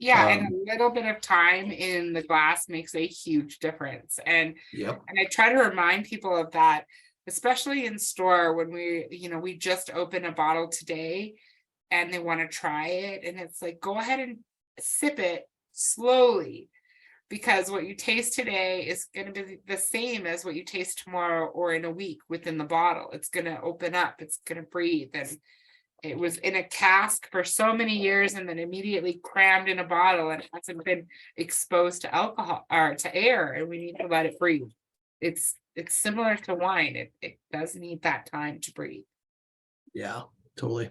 Yeah, and a little bit of time in the glass makes a huge difference. And Yep. I try to remind people of that, especially in store when we just open a bottle today and they want to try it. And it's like, go ahead and sip it slowly, because what you taste today is going to be the same as what you taste tomorrow or in a week within the bottle. It's going to open up, it's going to breathe. And it was in a cask for so many years and then immediately crammed in a bottle and hasn't been exposed to alcohol or to air, and we need to let it breathe. It's similar to wine. It does need that time to breathe. Yeah, totally.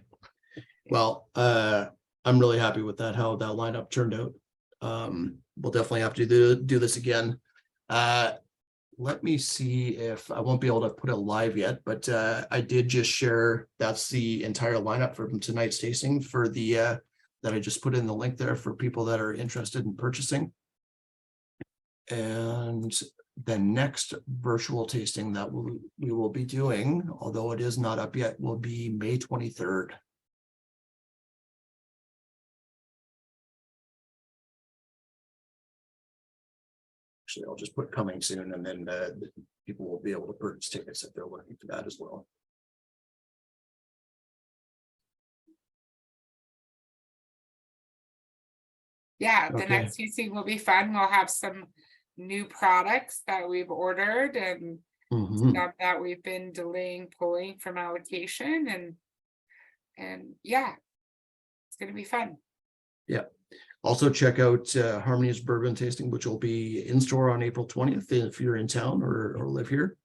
Well, I'm really happy with that, how that lineup turned out. We'll definitely have to do this again. Let me see if I won't be able to put it live yet, but I did just share, that's the entire lineup from tonight's tasting for the that I just put in the link there for people that are interested in purchasing. And the next virtual tasting that we will be doing, although it is not up yet, will be May 23rd. Actually, I'll just put coming soon, and then people will be able to purchase tickets if they're looking for that as well. Yeah, the Okay. next tasting will be fun. We'll have some new products that we've ordered and Mhm. stuff that we've been pulling from allocation, and yeah, it's gonna be fun. Also check out Harmony's bourbon tasting, which will be in store on April 20th if you're in town or live here.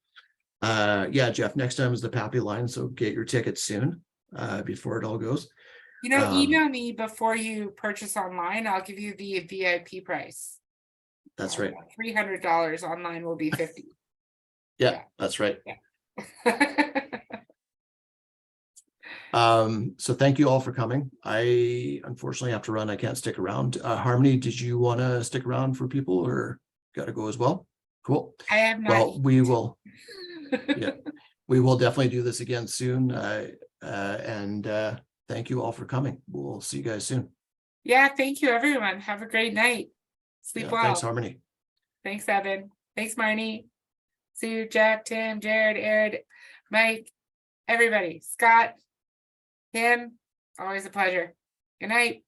Yeah, Jeff, next time is the Pappy line, so get your tickets soon before it all goes. You know, email me before you purchase online. I'll give you the VIP price. That's right. $300 online will be 50. Yeah, that's right. Yeah. So thank you all for coming. I unfortunately have to run. I can't stick around. Harmony, did you want to stick around for people or got to go as well? Cool. I have not. Well, we will. Yeah, we will definitely do this again soon. And thank you all for coming. We'll see you guys soon. Yeah, thank you, everyone. Have a great night. Sleep well. Thanks, Harmony. Thanks, Evan. Thanks, Marnie. See you, Jack, Tim, Jared, Aaron, Mike, everybody. Scott, Tim, always a pleasure. Good night.